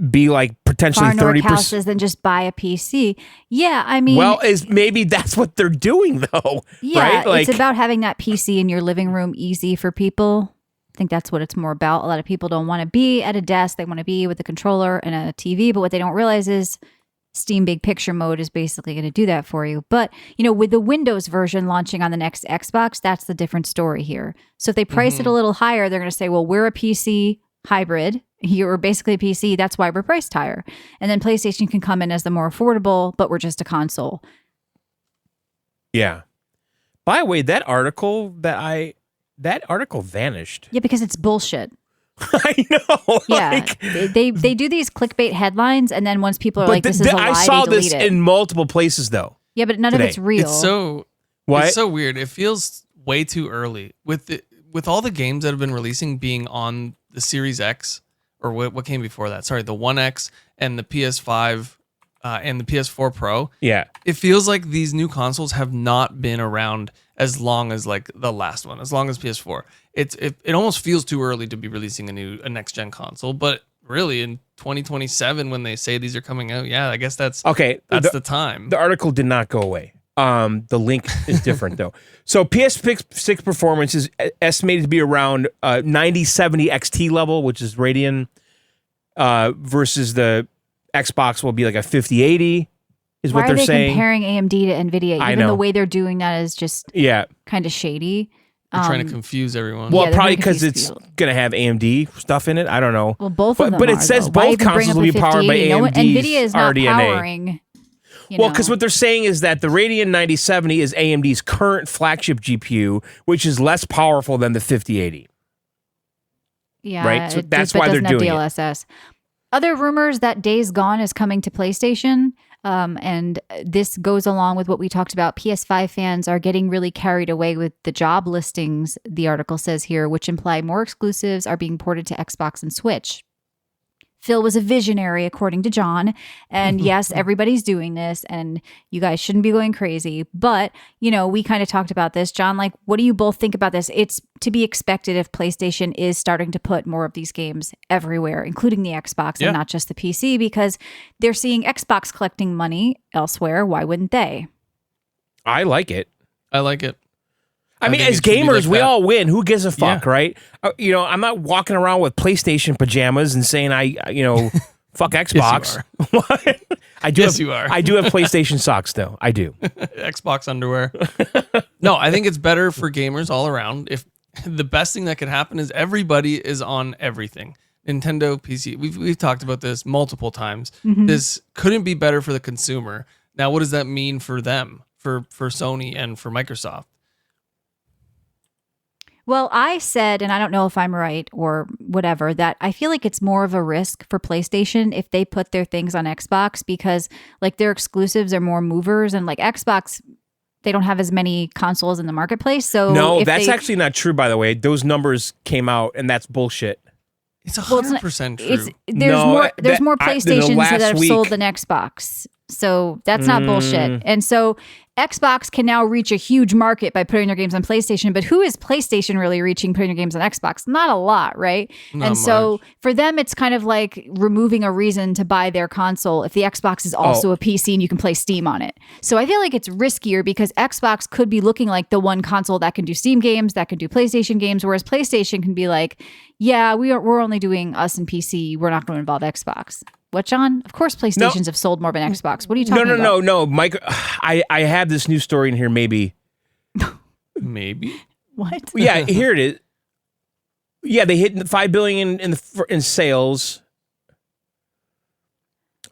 be like potentially 30% houses than just buy a PC. Yeah, I mean, well, maybe that's what they're doing though. Yeah, right? it's about having that PC in your living room easy for people. I think that's what it's more about. A lot of people don't want to be at a desk; they want to be with a controller and a TV. But what they don't realize is Steam Big Picture mode is basically going to do that for you. But with the Windows version launching on the next Xbox, that's the different story here. So if they price it a little higher, they're going to say, "Well, we're a PC hybrid. You're basically a PC. That's why we're priced higher." And then PlayStation can come in as the more affordable, but we're just a console. Yeah. By the way, that article vanished. Yeah, because it's bullshit. I know. Yeah, they do these clickbait headlines, and then once people are like, "This is a lie," I saw they delete this it. in multiple places though. Yeah, but none of it's real. It's so weird. It feels way too early with all the games that have been releasing being on the Series X. Or what came before that? Sorry, the One X and the PS5 and the PS4 Pro. Yeah. It feels like these new consoles have not been around as long as like the last one, as long as PS4. It almost feels too early to be releasing a next gen console, but really in 2027 when they say these are coming out, yeah, I guess that's the time. The article did not go away. The link is different though. So PS6 performance is estimated to be around 9070 XT level, which is Radeon, versus the Xbox will be like a 5080 is what they're saying. Why are they comparing AMD to NVIDIA? Even the way they're doing that is just kind of shady. They're trying to confuse everyone. Well, probably because it's going to have AMD stuff in it. I don't know. Well, both of them but it says both consoles will be powered by AMD's NVIDIA is not RDNA. powering. Well, because what they're saying is that the Radeon 9070 is AMD's current flagship GPU, which is less powerful than the 5080. Yeah, right. So that's why they're doing DLSS. Other rumors that Days Gone is coming to PlayStation, and this goes along with what we talked about. PS5 fans are getting really carried away with the job listings, the article says here, which imply more exclusives are being ported to Xbox and Switch. Phil was a visionary, according to John. And yes, everybody's doing this and you guys shouldn't be going crazy. But, we kind of talked about this. John, what do you both think about this? It's to be expected if PlayStation is starting to put more of these games everywhere, including the Xbox and not just the PC, because they're seeing Xbox collecting money elsewhere. Why wouldn't they? I like it. I mean, as gamers, we all win. Who gives a fuck, right? I'm not walking around with PlayStation pajamas and saying fuck Xbox. Yes, you are. I do have PlayStation socks, though. I do. Xbox underwear. No, I think it's better for gamers all around. If the best thing that could happen is everybody is on everything. Nintendo, PC. We've talked about this multiple times. This couldn't be better for the consumer. Now, what does that mean for them, for Sony and for Microsoft? Well, I said, and I don't know if I'm right or whatever, that I feel like it's more of a risk for PlayStation if they put their things on Xbox because their exclusives are more movers and Xbox, they don't have as many consoles in the marketplace. So no, that's actually not true, by the way. Those numbers came out and that's bullshit. It's 100% true. There's more PlayStations that have sold than Xbox. So that's not bullshit. And so Xbox can now reach a huge market by putting their games on PlayStation. But who is PlayStation really reaching putting their games on Xbox? Not a lot, right? So for them, it's kind of like removing a reason to buy their console if the Xbox is also a PC and you can play Steam on it. So I feel like it's riskier because Xbox could be looking like the one console that can do Steam games, that can do PlayStation games, whereas PlayStation can be like, yeah, we're only doing us and PC. We're not going to involve Xbox. What, John? Of course PlayStations have sold more than Xbox. What are you talking about? No. Mike, I have this new story in here, maybe. Maybe? What? Yeah, here it is. Yeah, they hit $5 billion in sales.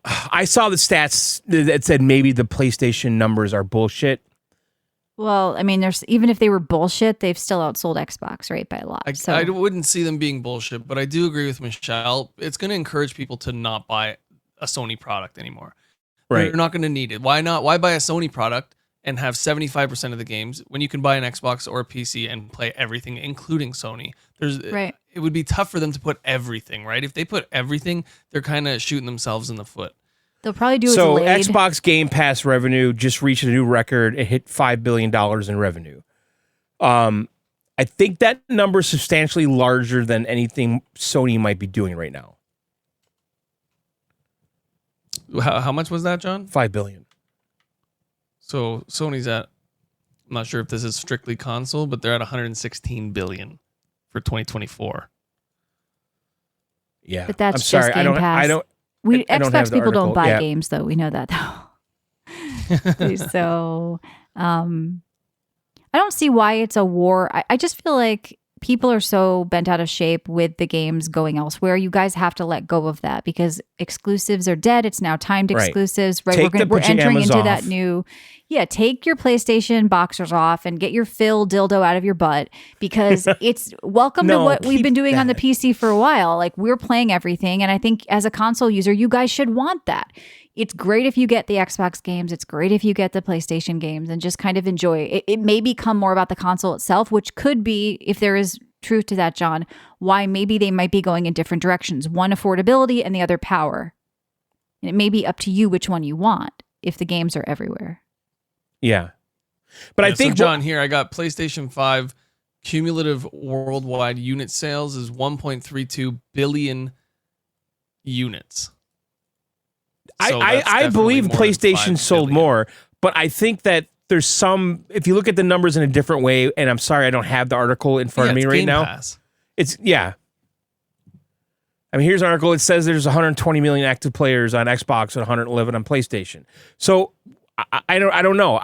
I saw the stats that said maybe the PlayStation numbers are bullshit. Well, I mean, even if they were bullshit, they've still outsold Xbox, right, by a lot. I wouldn't see them being bullshit, but I do agree with Michelle. It's going to encourage people to not buy a Sony product anymore. Right. You're not going to need it. Why not? Why buy a Sony product and have 75% of the games when you can buy an Xbox or a PC and play everything, including Sony? it would be tough for them to put everything, right? If they put everything, they're kind of shooting themselves in the foot. They'll probably do it so delayed. Xbox Game Pass revenue just reached a new record. It hit $5 billion in revenue. I think that number is substantially larger than anything Sony might be doing right now. How much was that, John? $5 billion. So Sony's at, I'm not sure if this is strictly console, but they're at 116 billion for 2024. But that's I'm sorry. just Game Pass. I don't Xbox people don't buy yeah. games, though. We know that, though. So, I don't see why it's a war. I just feel like people are so bent out of shape with the games going elsewhere. You guys have to let go of that because exclusives are dead. It's now timed exclusives, right? We're entering into that new. Yeah, take your PlayStation boxers off and get your Phil dildo out of your butt because it's welcome to what we've been doing on the PC for a while. Like we're playing everything. And I think as a console user, you guys should want that. It's great if you get the Xbox games. It's great if you get the PlayStation games and just kind of enjoy it. It may become more about the console itself, which could be, if there is truth to that, John, why maybe they might be going in different directions. One, affordability, and the other, power. And it may be up to you which one you want if the games are everywhere. Yeah. But I think, so John, here I got PlayStation 5 cumulative worldwide unit sales is 1.32 billion units. So I believe PlayStation sold more, but I think that there's some, if you look at the numbers in a different way, and I'm sorry I don't have the article in front of me right now. Pass. I mean, here's an article. It says there's 120 million active players on Xbox and 111 on PlayStation. So I don't know.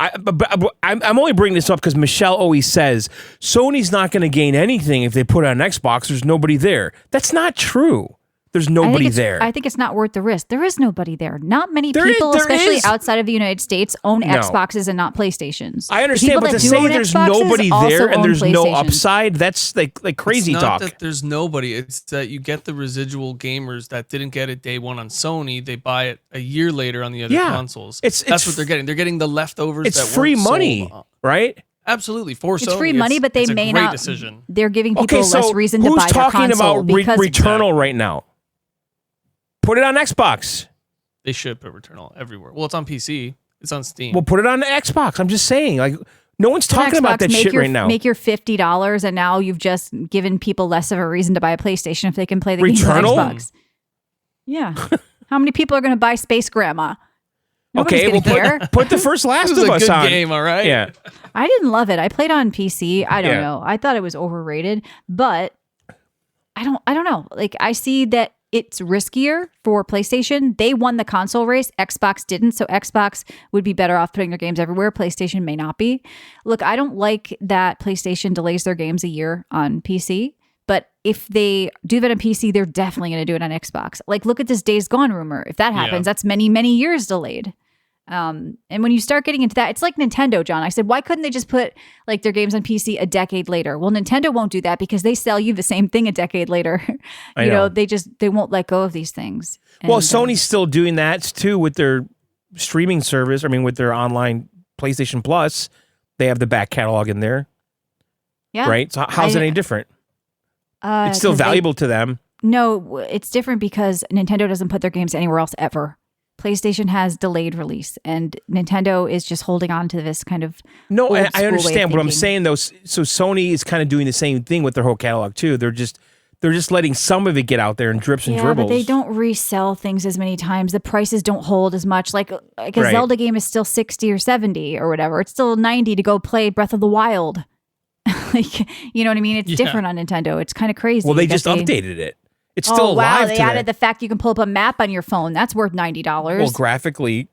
I'm only bringing this up because Michelle always says Sony's not going to gain anything if they put it on Xbox. There's nobody there. That's not true. There's nobody there. I think it's not worth the risk. There is nobody there. Not many people, especially outside of the United States, own Xboxes and not PlayStations. I understand, but to say there's nobody there and there's no upside, that's like crazy talk. It's not that there's nobody. It's that you get the residual gamers that didn't get it day one on Sony. They buy it a year later on the other consoles. That's what they're getting. They're getting the leftovers. It's free money, right? Absolutely, for Sony. It's free money, but they may not. Decision. They're giving people less reason to buy their console. Who's talking about Returnal right now? Put it on Xbox. They should put Returnal everywhere. Well, it's on PC. It's on Steam. Well, put it on Xbox. I'm just saying, like, no one's talking about that shit right now. Make your $50, and now you've just given people less of a reason to buy a PlayStation if they can play the game on Xbox. Yeah. How many people are going to buy Space Grandma? Nobody's gonna care. Put the first Last of Us on. It was a good game, all right? Yeah. I didn't love it. I played on PC. I don't know. I thought it was overrated, but I don't know. Like, I see that it's riskier for PlayStation. They won the console race. Xbox didn't. So Xbox would be better off putting their games everywhere. PlayStation may not be. Look, I don't like that PlayStation delays their games a year on PC. But if they do that on PC, they're definitely going to do it on Xbox. Like, look at this Days Gone rumor. If that happens, that's many, many years delayed. And when you start getting into that, it's like Nintendo, John. I said, why couldn't they just put like their games on PC a decade later? Well, Nintendo won't do that because they sell you the same thing a decade later. you know, they won't let go of these things. And, well, Sony's still doing that too with their streaming service. I mean, with their online PlayStation Plus, they have the back catalog in there. Yeah. Right. So how's it any different? It's still valuable to them. No, it's different because Nintendo doesn't put their games anywhere else ever. PlayStation has delayed release, and Nintendo is just holding on to this kind of I understand what I'm saying though. So Sony is kind of doing the same thing with their whole catalog too. They're just letting some of it get out there in drips and dribbles. But they don't resell things as many times. The prices don't hold as much. Like a Zelda game is still 60 or 70 or whatever. It's still 90 to go play Breath of the Wild. Like, you know what I mean? It's different on Nintendo. It's kind of crazy. Well, they just updated it. It's still alive today. They added the fact you can pull up a map on your phone. That's worth $90. Well, graphically,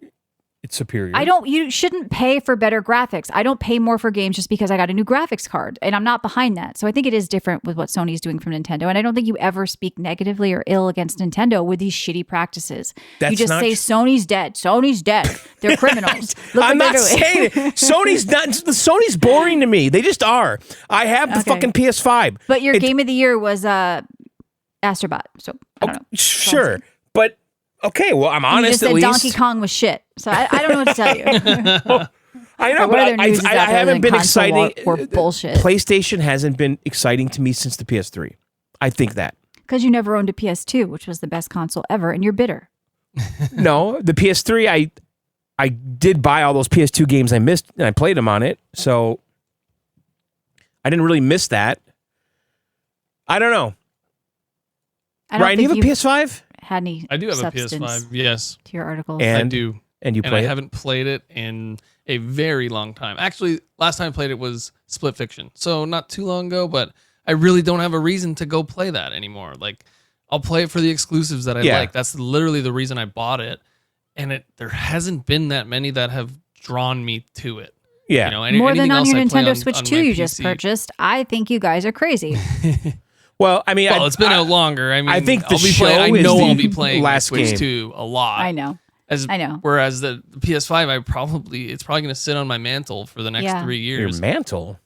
it's superior. You shouldn't pay for better graphics. I don't pay more for games just because I got a new graphics card, and I'm not behind that. So I think it is different with what Sony's doing from Nintendo, and I don't think you ever speak negatively or ill against Nintendo with these shitty practices. You just say Sony's dead. Sony's dead. They're criminals. I'm not saying it. Sony's boring to me. They just are. I have the fucking PS5. But your game of the year was Astrobot. So I don't know. Sure. But okay, well, I'm honest. You just said Donkey Kong was shit. So I don't know what to tell you. I know, but I haven't been exciting. Or bullshit. PlayStation hasn't been exciting to me since the PS3. I think that. Because you never owned a PS2, which was the best console ever, and you're bitter. No, the PS3, I did buy all those PS2 games I missed, and I played them on it, so I didn't really miss that. I don't know. Ryan, do you have a PS5? Had any I do have a PS5, yes. To your articles. And I do. And you play I it? haven't played it in a very long time. Actually, last time I played it was Split Fiction. So not too long ago, but I really don't have a reason to go play that anymore. Like, I'll play it for the exclusives that I like. That's literally the reason I bought it. And there hasn't been that many that have drawn me to it. Yeah. You know, more than on your Nintendo Switch 2 you just purchased. I think you guys are crazy. Well, I mean, it's been out longer. I mean, I think I'll be playing last Switch game. 2 a lot. I know. I know. Whereas the PS5, it's probably going to sit on my mantle for the next 3 years. Your mantle?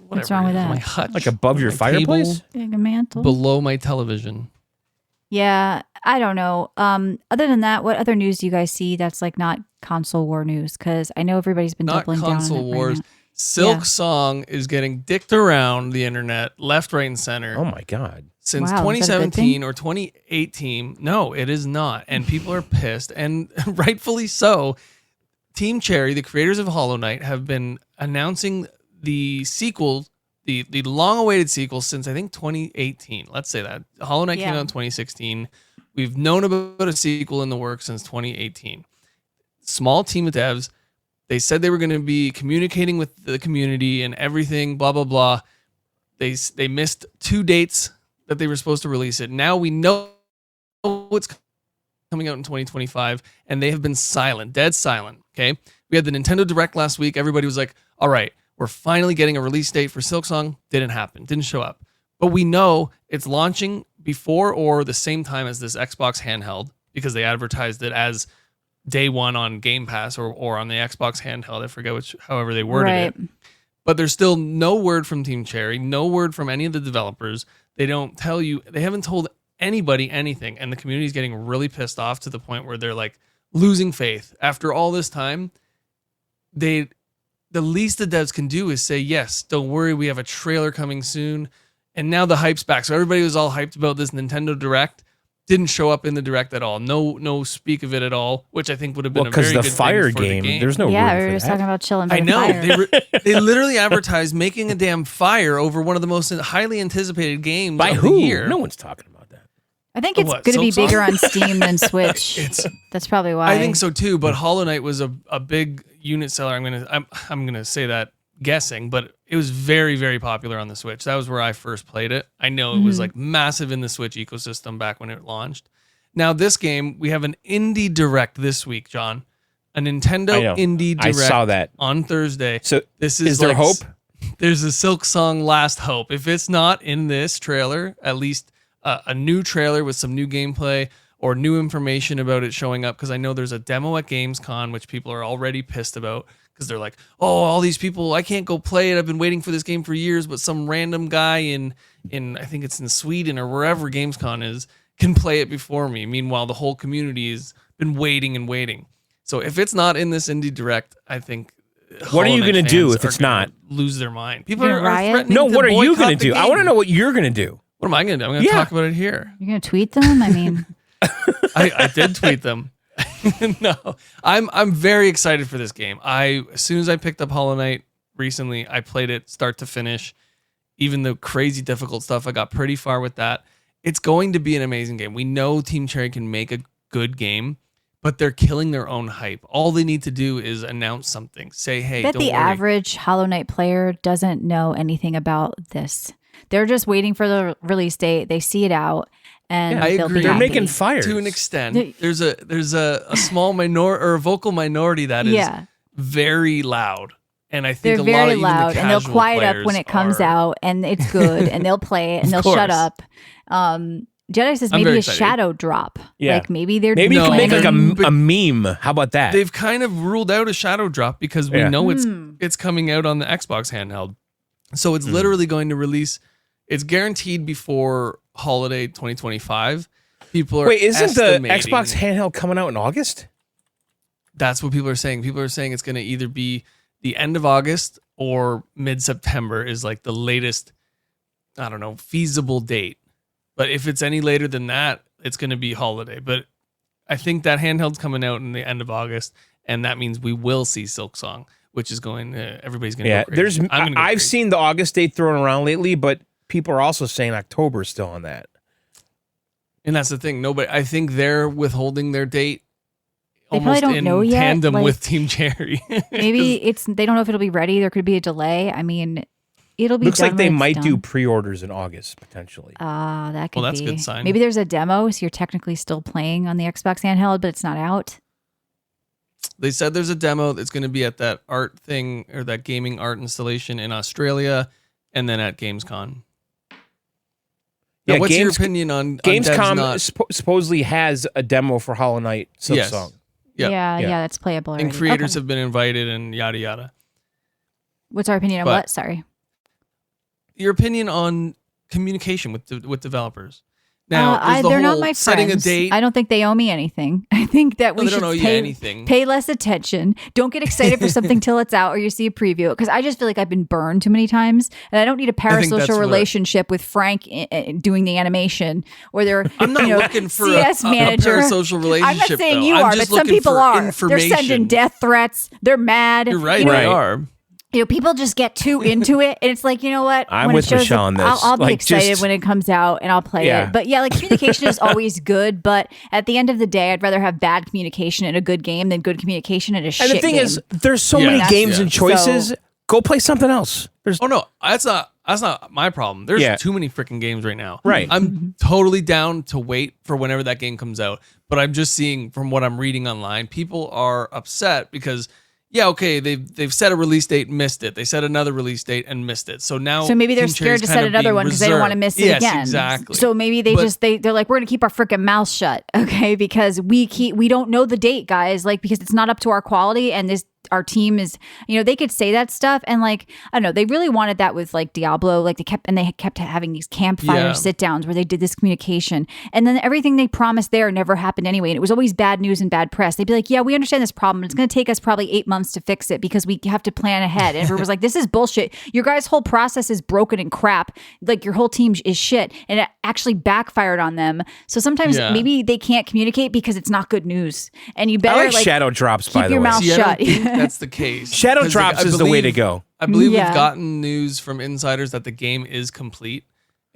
What's wrong with that? My hutch, like above your fireplace? Like a mantle? Below my television. Yeah, I don't know. Other than that, what other news do you guys see that's like not console war news? Because I know everybody's been doubling down on it. Not console wars. Silk Song is getting dicked around the internet, left, right, and center. Oh my God. Since 2017 or 2018. No, it is not. And people are pissed, and rightfully so. Team Cherry, the creators of Hollow Knight, have been announcing the sequel, the long-awaited sequel since, I think, 2018. Let's say that. Hollow Knight came out in 2016. We've known about a sequel in the works since 2018. Small team of devs. They said they were going to be communicating with the community and everything, blah, blah, blah. They missed 2 dates that they were supposed to release it. Now we know it's coming out in 2025, and they have been silent, dead silent, okay? We had the Nintendo Direct last week. Everybody was like, all right, we're finally getting a release date for Silksong. Didn't happen, didn't show up. But we know it's launching before or the same time as this Xbox handheld because they advertised it as day one on Game Pass or on the Xbox handheld. I forget however they worded it. But there's still no word from Team Cherry, no word from any of the developers. They don't tell you, they haven't told anybody anything. And the community's getting really pissed off to the point where they're like losing faith. After all this time, the least the devs can do is say, yes, don't worry, we have a trailer coming soon. And now the hype's back. So everybody was all hyped about this Nintendo Direct. Didn't show up in the Direct at all. No speak of it at all, which I think would have been a very good thing for the game. There's no yeah, room we were for just that. talking about chilling. I know. They literally advertised making a damn fire over one of the most highly anticipated games By of who? the year. No one's talking about that. I think it's going to be bigger on Steam than Switch. That's probably why. I think so too. But Hollow Knight was a big unit seller. I'm gonna say that guessing, but it was very, very popular on the Switch. That was where I first played it. I know it was like massive in the Switch ecosystem back when it launched. Now this game, we have an indie direct this week, John. A Nintendo indie direct. I saw that on Thursday. So this is there hope? There's a Silk Song last hope. If it's not in this trailer, at least a new trailer with some new gameplay or new information about it showing up, because I know there's a demo at Gamescom, which people are already pissed about, because they're like, oh, all these people, I can't go play it. I've been waiting for this game for years, but some random guy in I think it's in Sweden or wherever Gamescom is, can play it before me. Meanwhile, the whole community has been waiting and waiting. So if it's not in this indie direct, I think what are you going to do if it's not? Lose their mind. People are riot? threatening No, to what are you boycott going to do? the I want to game. know what you're going to do. What am I going to do? I'm going to talk about it here. You're going to tweet them? I mean, I did tweet them. No, I'm very excited for this game. As soon as I picked up Hollow Knight recently, I played it start to finish. Even the crazy difficult stuff, I got pretty far with that. It's going to be an amazing game. We know Team Cherry can make a good game, but they're killing their own hype. All they need to do is announce something. Say, hey, I bet don't the worry. average Hollow Knight player doesn't know anything about this. They're just waiting for the release date. They see it out, and I they'll agree. be They're happy. making fires. To an extent. There's a small minority or a vocal minority that is very loud. And I think they're a very lot of loud, even the and they'll casual quiet up when players it comes are- out, and it's good, and they'll play it, and they'll shut up. Jedi says I'm maybe very a excited. shadow drop. Yeah. Like maybe they're Maybe you can make like planning- a meme. How about that? They've kind of ruled out a shadow drop because we Yeah. know it's coming out on the Xbox handheld. So it's literally going to release. It's guaranteed before holiday 2025. People are Wait, isn't the estimating- Xbox handheld coming out in August? That's what people are saying. People are saying it's going to either be the end of August or mid-September is like the latest I don't know, feasible date. But if it's any later than that, it's going to be holiday. But I think that handheld's coming out in the end of August, and that means we will see Silksong, which is going. Everybody's going to go crazy. I've seen the August date thrown around lately, but people are also saying October still on that. And that's the thing. Nobody. I think they're withholding their date. They probably don't know yet. Tandem with Team Cherry. Maybe they don't know if it'll be ready. There could be a delay. I mean, it'll be. Looks like they might do pre-orders in August potentially. That could be. That's a good sign. Maybe there's a demo, so you're technically still playing on the Xbox handheld, but it's not out. They said there's a demo that's going to be at that art thing or that gaming art installation in Australia, and then at Gamescom. Now, what's your opinion on Gamescom? Supposedly has a demo for Hollow Knight Silksong. Yes. Yeah, that's playable already. And creators have been invited and yada yada. What's our opinion on what? Sorry. Your opinion on communication with developers. Now, they're not my friends. Setting a date. I don't think they owe me anything. I think that we should pay less attention. Don't get excited for something till it's out or you see a preview. Because I just feel like I've been burned too many times, and I don't need a parasocial relationship with Frank doing the animation, or they're I'm not looking for CS manager. A parasocial relationship. I'm not saying you are, but some people are. They're sending death threats. They're mad. You're right. They are. People just get too into it, and it's like, you know what? I'm with Michelle on this. I'll be excited when it comes out, and I'll play it. But yeah, like communication is always good, but at the end of the day, I'd rather have bad communication in a good game than good communication in a shit game. And the thing is, there's so many games and choices. Go play something else. That's not my problem. There's too many freaking games right now. Right. I'm totally down to wait for whenever that game comes out, but I'm just seeing from what I'm reading online, people are upset because they've set a release date, missed it. They set another release date and missed it. So maybe they're scared to set another one because they don't want to miss it again. Yes, exactly. So maybe they're like, we're gonna keep our freaking mouths shut, okay? Because we don't know the date, guys. Like, because it's not up to our quality, and our team is, they could say that stuff, and like, I don't know, they really wanted that with like Diablo, like they kept having these campfire sit downs where they did this communication, and then everything they promised there never happened anyway, and it was always bad news and bad press. They'd be like, yeah, we understand this problem, it's going to take us probably 8 months to fix it because we have to plan ahead, and everyone was like, this is bullshit, your guys' whole process is broken and crap, like your whole team is shit, and it actually backfired on them. So sometimes maybe they can't communicate because it's not good news, and you better like Shadow Drops, by the way, keep your mouth shut. That's the case. Shadow Drops is the way to go. I believe we've gotten news from insiders that the game is complete,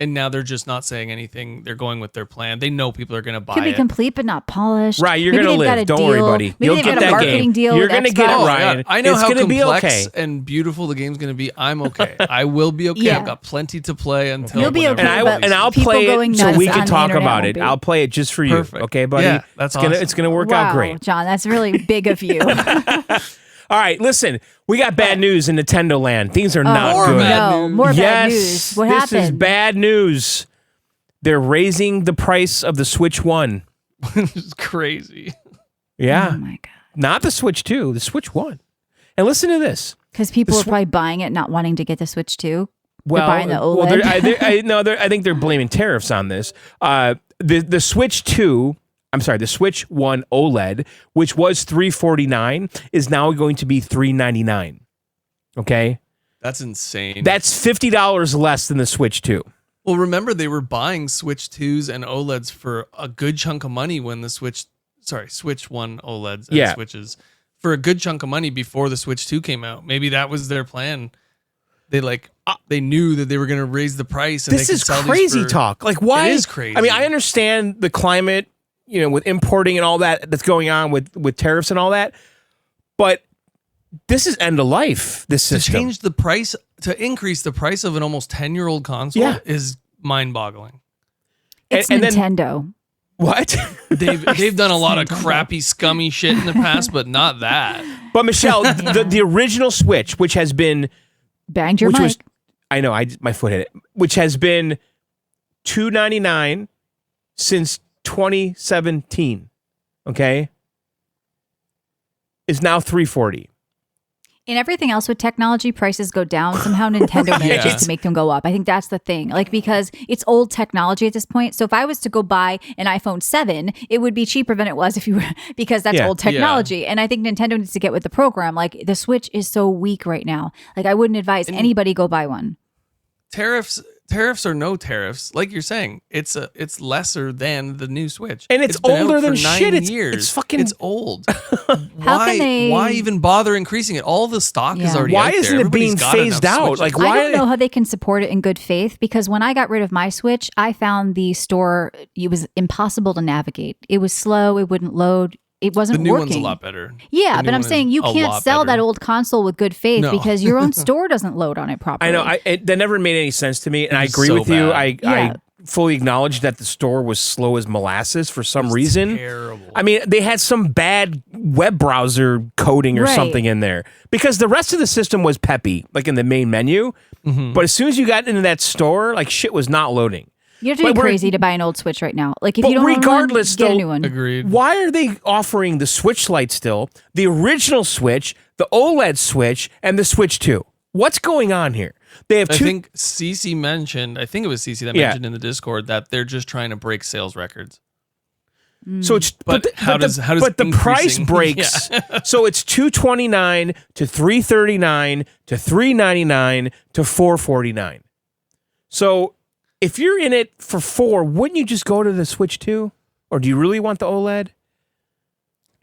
and now they're just not saying anything. They're going with their plan. They know people are going to buy it. Could be complete, but not polished. Right, you're going to live. Don't worry, buddy. Maybe You'll get that game. You're going to get it, Ryan. I know how complex okay. and beautiful the game's going to be. I'm okay. I will be okay. I've got plenty to play until. You'll be okay. And I'll play it so we can talk about it. I'll play it just for you. Perfect. Okay, buddy? Yeah, that's awesome. It's going to work out great. John, that's really big of you. All right, listen, we got bad news in Nintendo land. Things are not good. More bad news. What happened? This is bad news. They're raising the price of the Switch 1. It's crazy. Yeah. Oh my God. Not the Switch 2, the Switch 1. And listen to this. Because people are probably buying it, not wanting to get the Switch 2. They're buying the OLED. I think they're blaming tariffs on this. The Switch 2... I'm sorry, the Switch 1 OLED, which was $349, is now going to be $399. Okay? That's insane. That's $50 less than the Switch 2. Well, remember, they were buying Switch 2s and OLEDs for a good chunk of money when the Switch 1 OLEDs and Switches, for a good chunk of money before the Switch 2 came out. Maybe that was their plan. They knew that they were going to raise the price. And this is crazy talk. Like, why? It is crazy. I mean, I understand the climate, with importing and all that's going on with tariffs and all that, but this is end of life. This system. To change the price, to increase the price of an almost 10-year-old console is mind-boggling. It's Nintendo. What? They've done a lot of crappy, scummy shit in the past, but not that. But Michelle, the original Switch, which has been banged your mic. I know, my foot hit it. Which has been $299 since 2017, okay, is now $340. And everything else with technology, prices go down. Somehow Nintendo manages to make them go up. I think that's the thing. Like, because it's old technology at this point. So if I was to go buy an iPhone 7, it would be cheaper than it was if you were, because that's old technology. Yeah. And I think Nintendo needs to get with the program. Like, the Switch is so weak right now. Like, I wouldn't advise anybody go buy one. Tariffs tariffs or no tariffs, like you're saying, it's lesser than the new Switch, and it's been older out than for 9 shit. years. It's old. How why even bother increasing it? All the stock is already why out isn't there. it being phased out? Like, why? I don't know how they can support it in good faith, because when I got rid of my Switch, I found the store, it was impossible to navigate. It was slow. It wouldn't load. It wasn't the new working. one's a lot better. Yeah, but I'm saying you can't sell that old console with good faith because your own store doesn't load on it properly. I know. That never made any sense to me, and I agree with you. I fully acknowledge that the store was slow as molasses for some reason. Terrible. I mean, they had some bad web browser coding or something in there, because the rest of the system was peppy, like in the main menu. Mm-hmm. But as soon as you got into that store, like shit was not loading. You have to be crazy to buy an old Switch right now. Like, if you don't regardless, own one, get a new one. Agreed. Why are they offering the Switch Lite still, the original Switch, the OLED Switch, and the Switch 2? What's going on here? They have two. I think Cece mentioned, I think it was Cece that mentioned in the Discord that they're just trying to break sales records. So it's but the price breaks. So it's $229 to $339 to $399 to $449. So if you're in it for $4, wouldn't you just go to the Switch 2? Or do you really want the OLED?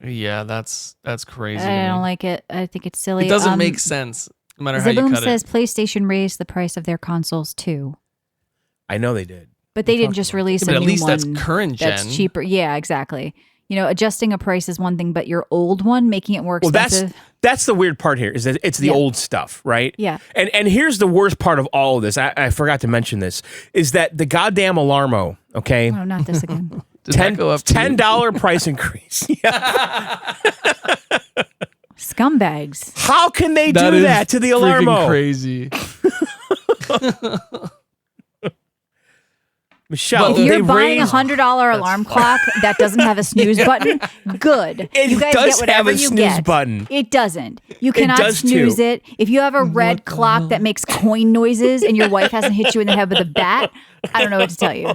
Yeah, that's crazy. I don't like it. I think it's silly. It doesn't make sense, no matter how you cut says it. PlayStation raised the price of their consoles too. I know they did. But they didn't just release a new one. But at least that's current gen. That's cheaper. Yeah, exactly. You know, adjusting a price is one thing, but your old one, making it more expensive. That's the weird part here, is that it's the old stuff, right? Yeah. And here's the worst part of all of this. I forgot to mention this, is that the goddamn Alarmo, okay? Oh, not this again. $10 price increase. Yeah. Scumbags. How can they do that to the Alarmo? Crazy. Michelle, if you're buying a $100 alarm clock that doesn't have a snooze button, good. You guys get whatever you get. Button. It doesn't. You cannot snooze it. If you have a red clock that makes coin noises and your wife hasn't hit you in the head with a bat, I don't know what to tell you.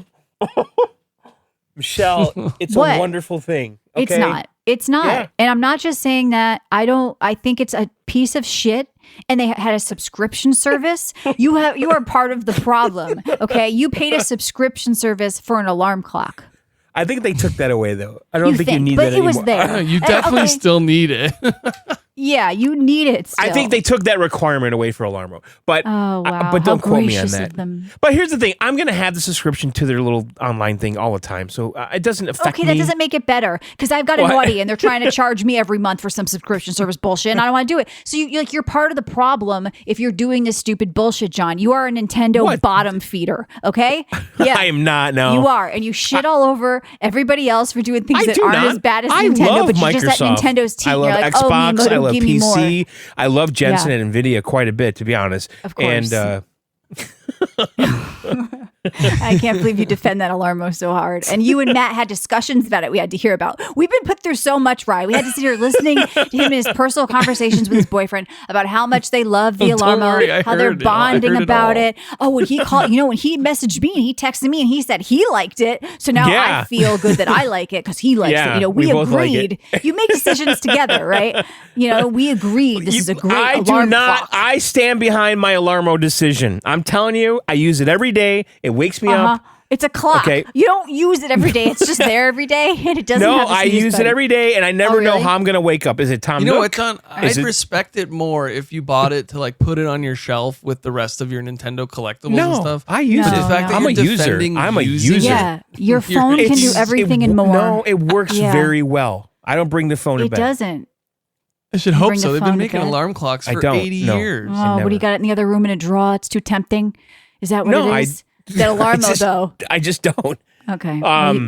Michelle, it's a wonderful thing. Okay? It's not. It's not. Yeah. And I'm not just saying that. I think it's a piece of shit. And they had a subscription service. You are part of the problem. Okay, you paid a subscription service for an alarm clock. I think they took that away, though. I don't think you need that anymore. But it was there. You definitely still need it. Yeah, you need it still. I think they took that requirement away for Alarmo. But, oh, wow. But don't quote me on that. Them. But here's the thing. I'm going to have the subscription to their little online thing all the time. So it doesn't affect me. Okay, that doesn't make it better. Because I've got a naughty and they're trying to charge me every month for some subscription service bullshit. And I don't want to do it. So you're part of the problem if you're doing this stupid bullshit, John. You are a Nintendo bottom feeder. Okay? Yeah. I am not, no. You are. And you shit all over everybody else for doing things that aren't as bad as Nintendo. But you're just at Nintendo's team. I love Xbox. I love PC. I love Jensen and NVIDIA quite a bit, to be honest. Of course. And I can't believe you defend that Alarmo so hard. And you and Matt had discussions about it we had to hear about. We've been put through so much, Rye. We had to sit here listening to him in his personal conversations with his boyfriend about how much they love the Alarmo, how they're bonding about it. Oh, when he called, when he messaged me and he texted me and he said he liked it. So now I feel good that I like it because he likes it. We agreed. Like you make decisions together, right? We agreed this is a great alarm clock. I stand behind my Alarmo decision. I'm telling you, I use it every day. It wakes me up. It's a clock. Okay. You don't use it every day. It's just there every day, and it doesn't. No, I use it every day, and I never know how I'm going to wake up. Is it Tom? What, John? I'd respect it more if you bought it to put it on your shelf with the rest of your Nintendo collectibles and stuff. I use it. The fact that I'm a user. I'm a user. Yeah, your phone can do everything and more. No, it works very well. I don't bring the phone to bed. It doesn't. I should hope so. They've been making alarm clocks for 80 years. Oh, what do you got it in the other room in a drawer? It's too tempting. Is that what it is? That Alarmo, though. I just don't. Okay.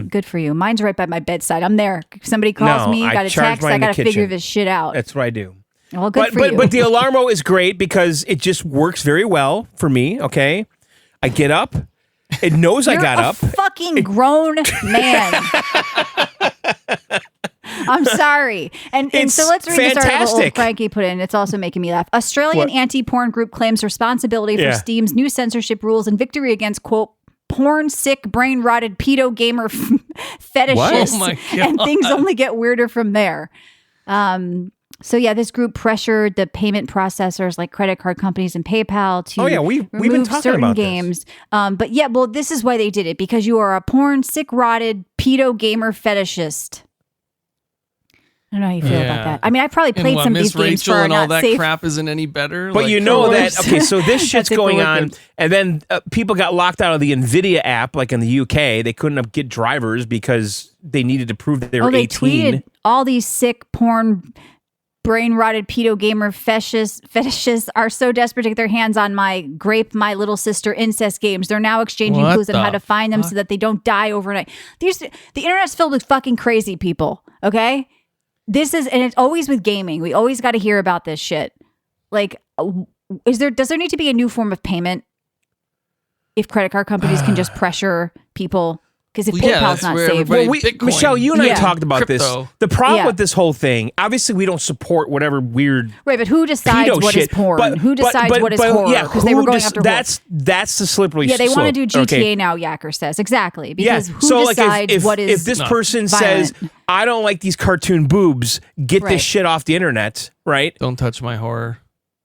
Good for you. Mine's right by my bedside. I'm there. If somebody calls me, got a text, I got to figure this shit out. That's what I do. Well, good for you. But the Alarmo is great because it just works very well for me, okay? I get up. It knows I got up. Fucking grown man. I'm sorry. And so let's read this article old Frankie put in. It's also making me laugh. Australian anti-porn group claims responsibility for Steam's new censorship rules and victory against, quote, porn sick, brain rotted pedo gamer fetishists. Oh my God. And things only get weirder from there. So yeah, this group pressured the payment processors like credit card companies and PayPal to we've been remove talking certain about games. But yeah, well, this is why they did it, because you are a porn, sick, rotted, pedo gamer fetishist. I don't know how you feel about that. I mean, I probably played some of these games for and all not that safe. crap isn't any better. But you know that, okay, so this shit's going on, good. and then people got locked out of the NVIDIA app, like in the UK. They couldn't get drivers because they needed to prove that they were 18. They tweeted all these sick porn, brain-rotted pedo gamer fetishists are so desperate to get their hands on my Grape My Little Sister incest games. They're now exchanging clues on how to find them so that they don't die overnight. The internet's filled with fucking crazy people, okay? And it's always with gaming. We always got to hear about this shit. Like, does there need to be a new form of payment if credit card companies can just pressure people? Because if PayPal's not safe. Well, Michelle, you and I talked about Crypto. this. The problem with this whole thing, obviously we don't support whatever weird right, but who decides what shit. is porn? Who decides what is horror? Yeah, because they were going after horror. That's the slippery slope. Yeah, they want to do GTA now, Yacker says. Exactly. Because who decides what is if this person violent? says, I don't like these cartoon boobs, get this shit off the internet, right? Don't touch my horror.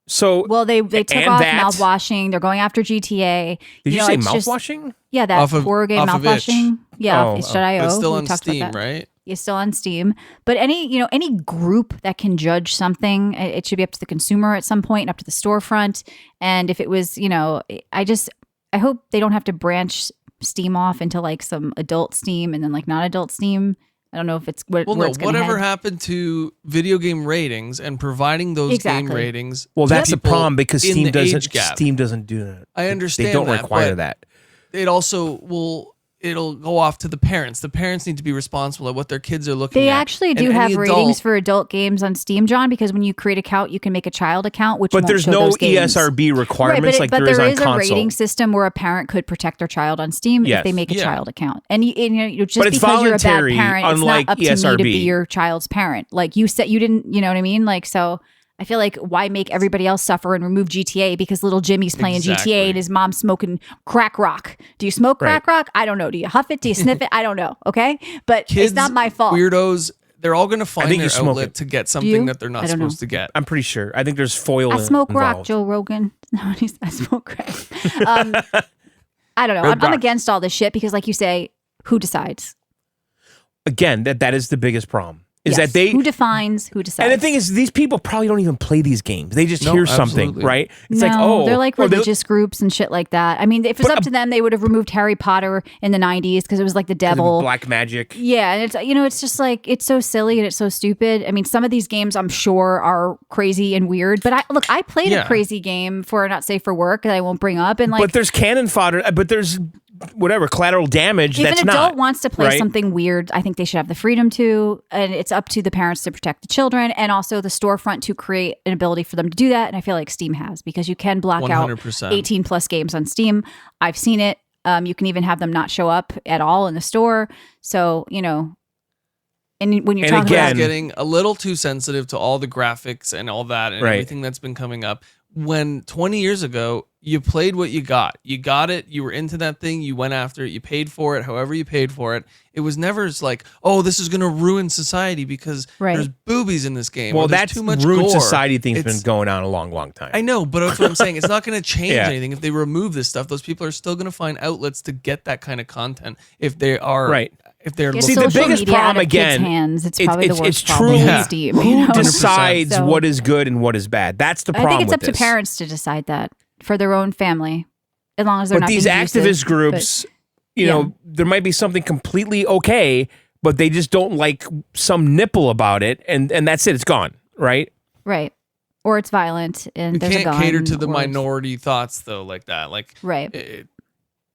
So they took off mouthwashing. They're going after GTA. Did you say mouthwashing? Yeah, that horror game mouthwashing. Yeah, itch.io. It's still on Steam, right? It's still on Steam. But any group that can judge something, it should be up to the consumer at some point and up to the storefront. And if it was, I hope they don't have to branch Steam off into like some adult Steam and then like not adult Steam. I don't know if it's where it's going whatever happened to video game ratings and providing those game ratings? Well, that's the problem because Steam doesn't do that. I understand. They don't require that. It also it'll go off to the parents. The parents need to be responsible at what their kids are looking at. They actually do have ratings for adult games on Steam, John, because when you create an account, you can make a child account, but there's no ESRB requirements like there is on console. But there is a rating system where a parent could protect their child on Steam if they make a child account. And just because you're a bad parent, it's not up to me to be your child's parent. Like you said, you didn't, you know what I mean? Like, so I feel like why make everybody else suffer and remove GTA because little Jimmy's playing GTA and his mom's smoking crack rock. Do you smoke crack rock? I don't know. Do you huff it? Do you sniff it? I don't know. Okay. But kids, it's not my fault. Weird they're all going to find their outlet to get something that they're not supposed to get. I'm pretty sure. I think there's foil I smoke involved. rock, Joe Rogan. No, I smoke crack. I don't know. I'm against all this shit because like you say, who decides? Again, that is the biggest problem. That who defines, who decides? And the thing is, these people probably don't even play these games. They just hear something, right? It's they're like religious groups and shit like that. I mean, if it was up to them, they would have removed Harry Potter in the 90s because it was like the devil. Black magic. Yeah, and it's just like, it's so silly and it's so stupid. I mean, some of these games I'm sure are crazy and weird, but I played a crazy game for Not Safe for Work that I won't bring up. And like, but there's cannon fodder, but there's collateral damage. If that's an adult not, wants to play something weird, I think they should have the freedom to, and it's up to the parents to protect the children and also the storefront to create an ability for them to do that. And I feel like Steam has, because you can block 100%. Out 18 plus games on Steam. I've seen it. You can even have them not show up at all in the store. So, and when you're talking about getting a little too sensitive to all the graphics and all that and everything that's been coming up, when 20 years ago, you played what you got. You got it. You were into that thing. You went after it. You paid for it, however you paid for it. It was never like, oh, this is going to ruin society because there's boobies in this game. Well, that's too much ruined society thing's been going on a long, long time. I know, but that's what I'm saying. It's not going to change anything. If they remove this stuff, those people are still going to find outlets to get that kind of content if they are... Right. If they're the biggest problem again, it's probably the worst it's truly problem Steam, who decides what is good and what is bad. That's the problem. I think it's up to parents to decide that for their own family, as long as they're not. But these activist groups, there might be something completely okay, but they just don't like some nipple about it, and that's it. It's gone, right? Right. Or it's violent, and there's a gun. You can't cater to the minority thoughts though, like that. Like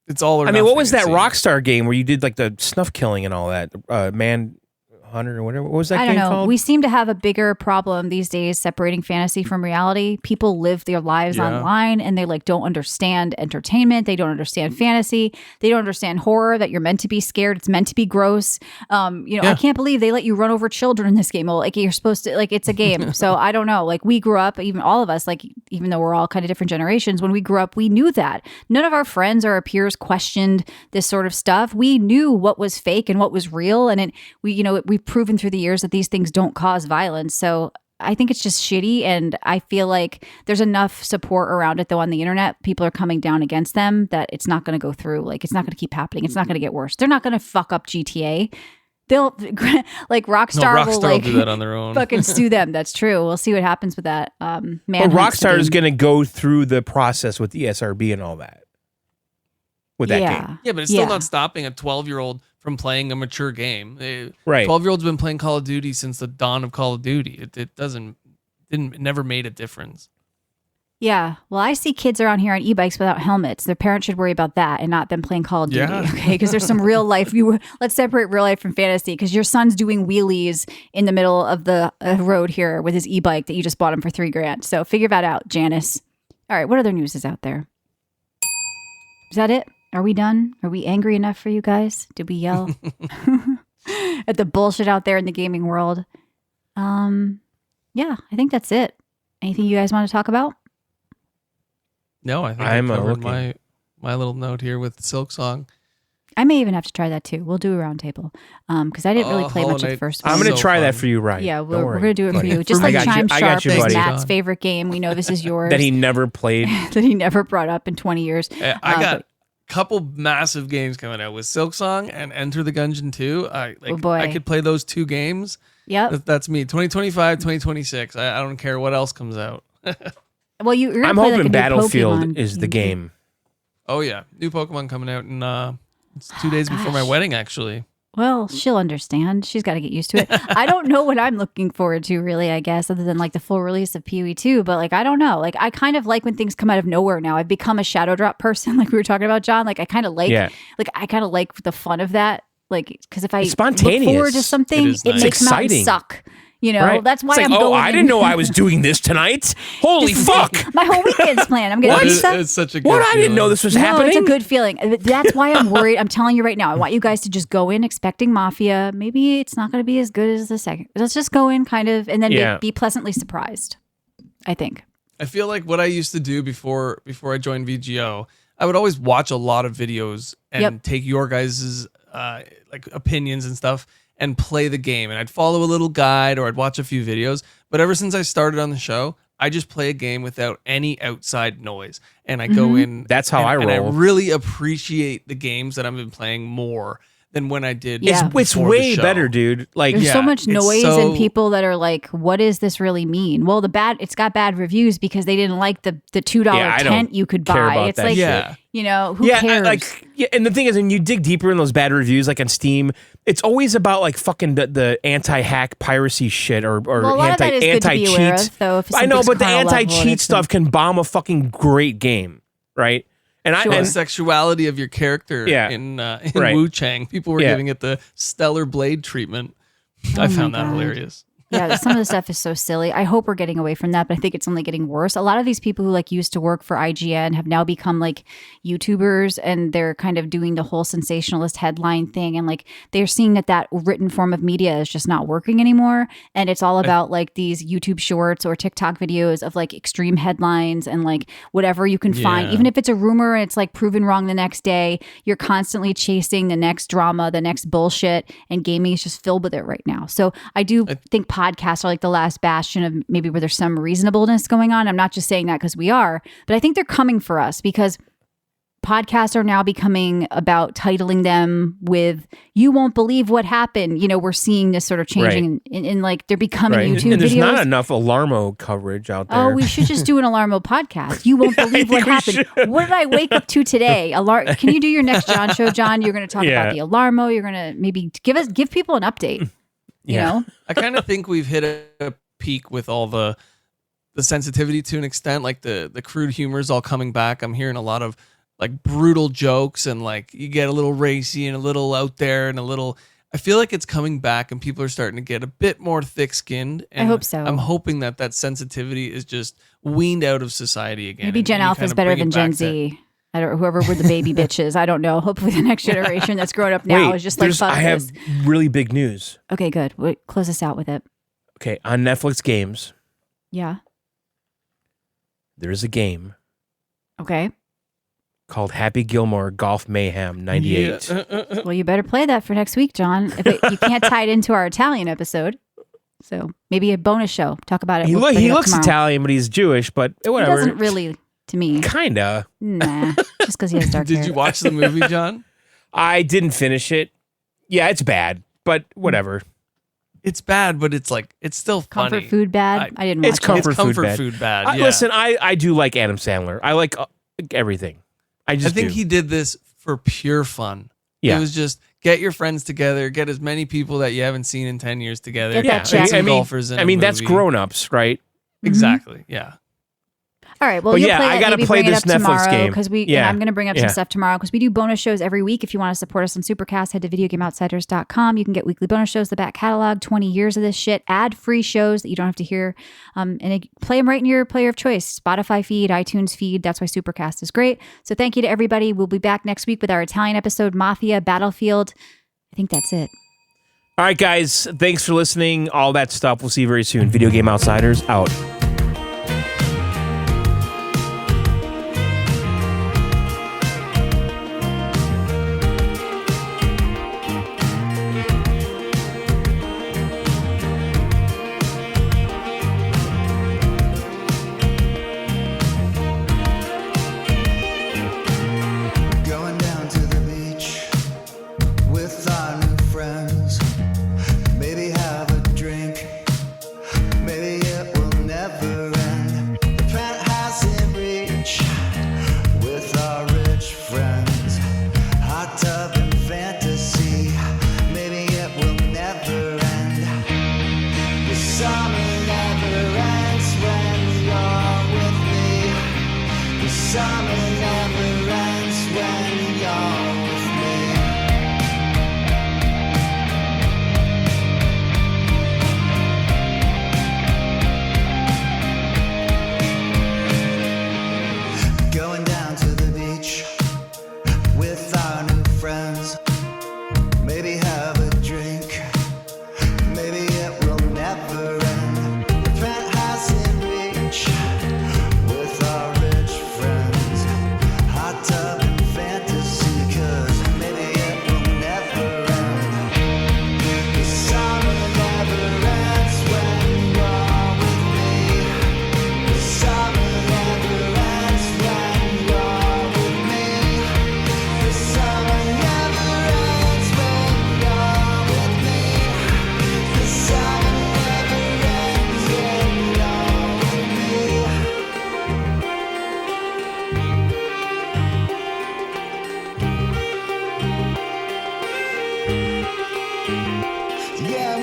it's all or nothing. I mean, what was that Rockstar game where you did like the snuff killing and all that? Manhunter or whatever. What was that game called? We seem to have a bigger problem these days separating fantasy from reality. People live their lives online and they don't understand entertainment. They don't understand fantasy. They don't understand horror, that you're meant to be scared. It's meant to be gross. I can't believe they let you run over children in this game. Well, you're supposed to, it's a game. So I don't know. We grew up, even all of us, even though we're all kind of different generations, when we grew up, we knew that. None of our friends or our peers questioned this sort of stuff. We knew what was fake and what was real. And we've proven through the years that these things don't cause violence. So I think it's just shitty, and I feel like there's enough support around it though on the internet. People are coming down against them that it's not going to go through. Like it's not going to keep happening. It's not going to get worse. They're not going to fuck up GTA. They'll like Rockstar will like do that on their own. fucking sue them. That's true. We'll see what happens with that. But Rockstar is going to go through the process with ESRB and all that. With that game. Yeah, but it's still not stopping a 12-year-old from playing a mature game. Right. 12-year-olds been playing Call of Duty since the dawn of Call of Duty. It never made a difference. Yeah. Well, I see kids around here on e-bikes without helmets. Their parents should worry about that and not them playing Call of Duty. Yeah. Okay. Because there's some real life. Let's separate real life from fantasy, because your son's doing wheelies in the middle of the road here with his e-bike that you just bought him for $3,000. So figure that out, Janice. All right. What other news is out there? Is that it? Are we done? Are we angry enough for you guys? Did we yell at the bullshit out there in the gaming world? Yeah, I think that's it. Anything you guys want to talk about? No, I think I covered my little note here with Silksong. I may even have to try that too. We'll do a round table because I didn't really play much of the first one. I'm going to try that for you, right? Yeah, we're going to do it for you. Just like Chime Sharp is Matt's favorite game. We know this is yours. That he never played. That he never brought up in 20 years. I got a couple massive games coming out with Silksong and Enter the Gungeon 2. I could play those 2 games. Yep. That's me. 2025, 2026. I don't care what else comes out. Well, you're I'm hoping like Battlefield is the game. Oh yeah, new Pokemon coming out in it's 2 days before my wedding, actually. Well, she'll understand. She's got to get used to it. I don't know what I'm looking forward to, really, I guess, other than like the full release of PoE 2. But like, I don't know. Like, I kind of like when things come out of nowhere now. I've become a Shadow Drop person, like we were talking about, John. Like, I kind of like, I kind of like the fun of that. Like, because if I look forward to something, it makes them out suck. You know, that's why I'm going. I didn't know I was doing this tonight. Holy fuck! My whole weekend's planned. I'm getting pizza. It's such a good What? feeling. I didn't know this was happening. It's a good feeling. That's why I'm worried. I'm telling you right now. I want you guys to just go in expecting Mafia. Maybe it's not going to be as good as the second. Let's just go in kind of and then be pleasantly surprised. I think. I feel like what I used to do before I joined VGO, I would always watch a lot of videos and take your guys' like opinions and stuff and play the game. And I'd follow a little guide or I'd watch a few videos. But ever since I started on the show, I just play a game without any outside noise. And I go in. That's how I roll. And I really appreciate the games that I've been playing more than when I did. Yeah. It's way better, dude. Like there's so much noise and people that are like, what does this really mean? Well, it's got bad reviews because they didn't like the $2 tent you could buy. It's like, you know, who cares? And the thing is, when you dig deeper in those bad reviews, like on Steam, it's always about like fucking the anti-hack piracy shit or anti-cheat. I know, but the anti-cheat stuff can bomb a fucking great game, right? And the sexuality of your character in Wuchang. People were giving it the stellar blade treatment. I found that hilarious. Yeah, some of the stuff is so silly. I hope we're getting away from that, but I think it's only getting worse. A lot of these people who like used to work for IGN have now become like YouTubers, and they're kind of doing the whole sensationalist headline thing, and like they're seeing that written form of media is just not working anymore, and it's all about like these YouTube shorts or TikTok videos of like extreme headlines and like whatever you can find, even if it's a rumor and it's like proven wrong the next day. You're constantly chasing the next drama, the next bullshit, and gaming is just filled with it right now. So I think podcasts are like the last bastion of maybe where there's some reasonableness going on. I'm not just saying that because we are, but I think they're coming for us because podcasts are now becoming about titling them with "you won't believe what happened." You know, we're seeing this sort of changing in like they're becoming YouTube and there's videos. not enough Alarmo coverage out there. Oh, we should just do an Alarmo podcast. You won't believe what happened. What did I wake up to today? Can you do your next John show, John? You're going to talk about the Alarmo. You're going to maybe give people an update. You know? I kind of think we've hit a peak with all the sensitivity to an extent, like the crude humor is all coming back. I'm hearing a lot of like brutal jokes and like you get a little racy and a little out there and a little. I feel like it's coming back and people are starting to get a bit more thick-skinned. And I hope so. I'm hoping that sensitivity is just weaned out of society again. Maybe Gen Alpha is better than Gen Z. Whoever were the baby bitches. I don't know. Hopefully the next generation that's growing up now is just like, fuck I have really big news. Okay, good. Close us out with it. Okay, on Netflix Games. Yeah. There's a game. Okay. Called Happy Gilmore Golf Mayhem 98. Well, you better play that for next week, John. You can't tie it into our Italian episode. So maybe a bonus show. Talk about it. He looks Italian, but he's Jewish, but whatever. He doesn't really, to me. Kinda. Nah, just because he has dark hair. Did you watch the movie, John? I didn't finish it. Yeah, it's bad, but whatever. It's bad, but it's still funny. Comfort food bad? I didn't watch it's comfort it. Comfort food bad. Yeah. Listen, I do like Adam Sandler. I like everything. I think he did this for pure fun. Yeah. It was just get your friends together, get as many people that you haven't seen in 10 years together. Get that check. Get some golfers in I mean, that's grown-ups, right? Exactly. Yeah. All right. Well, I got to play this Netflix game because I'm going to bring up some stuff tomorrow because we do bonus shoys every week. If you want to support us on Supercast, head to videogameoutsiders.com. You can get weekly bonus shows, the back catalog, 20 years of this shit, ad-free shows that you don't have to hear, and play them right in your player of choice, Spotify feed, iTunes feed. That's why Supercast is great. So thank you to everybody. We'll be back next week with our Italian episode, Mafia Battlefield. I think that's it. All right, guys. Thanks for listening. All that stuff. We'll see you very soon. Video Game Outsiders out. Yeah,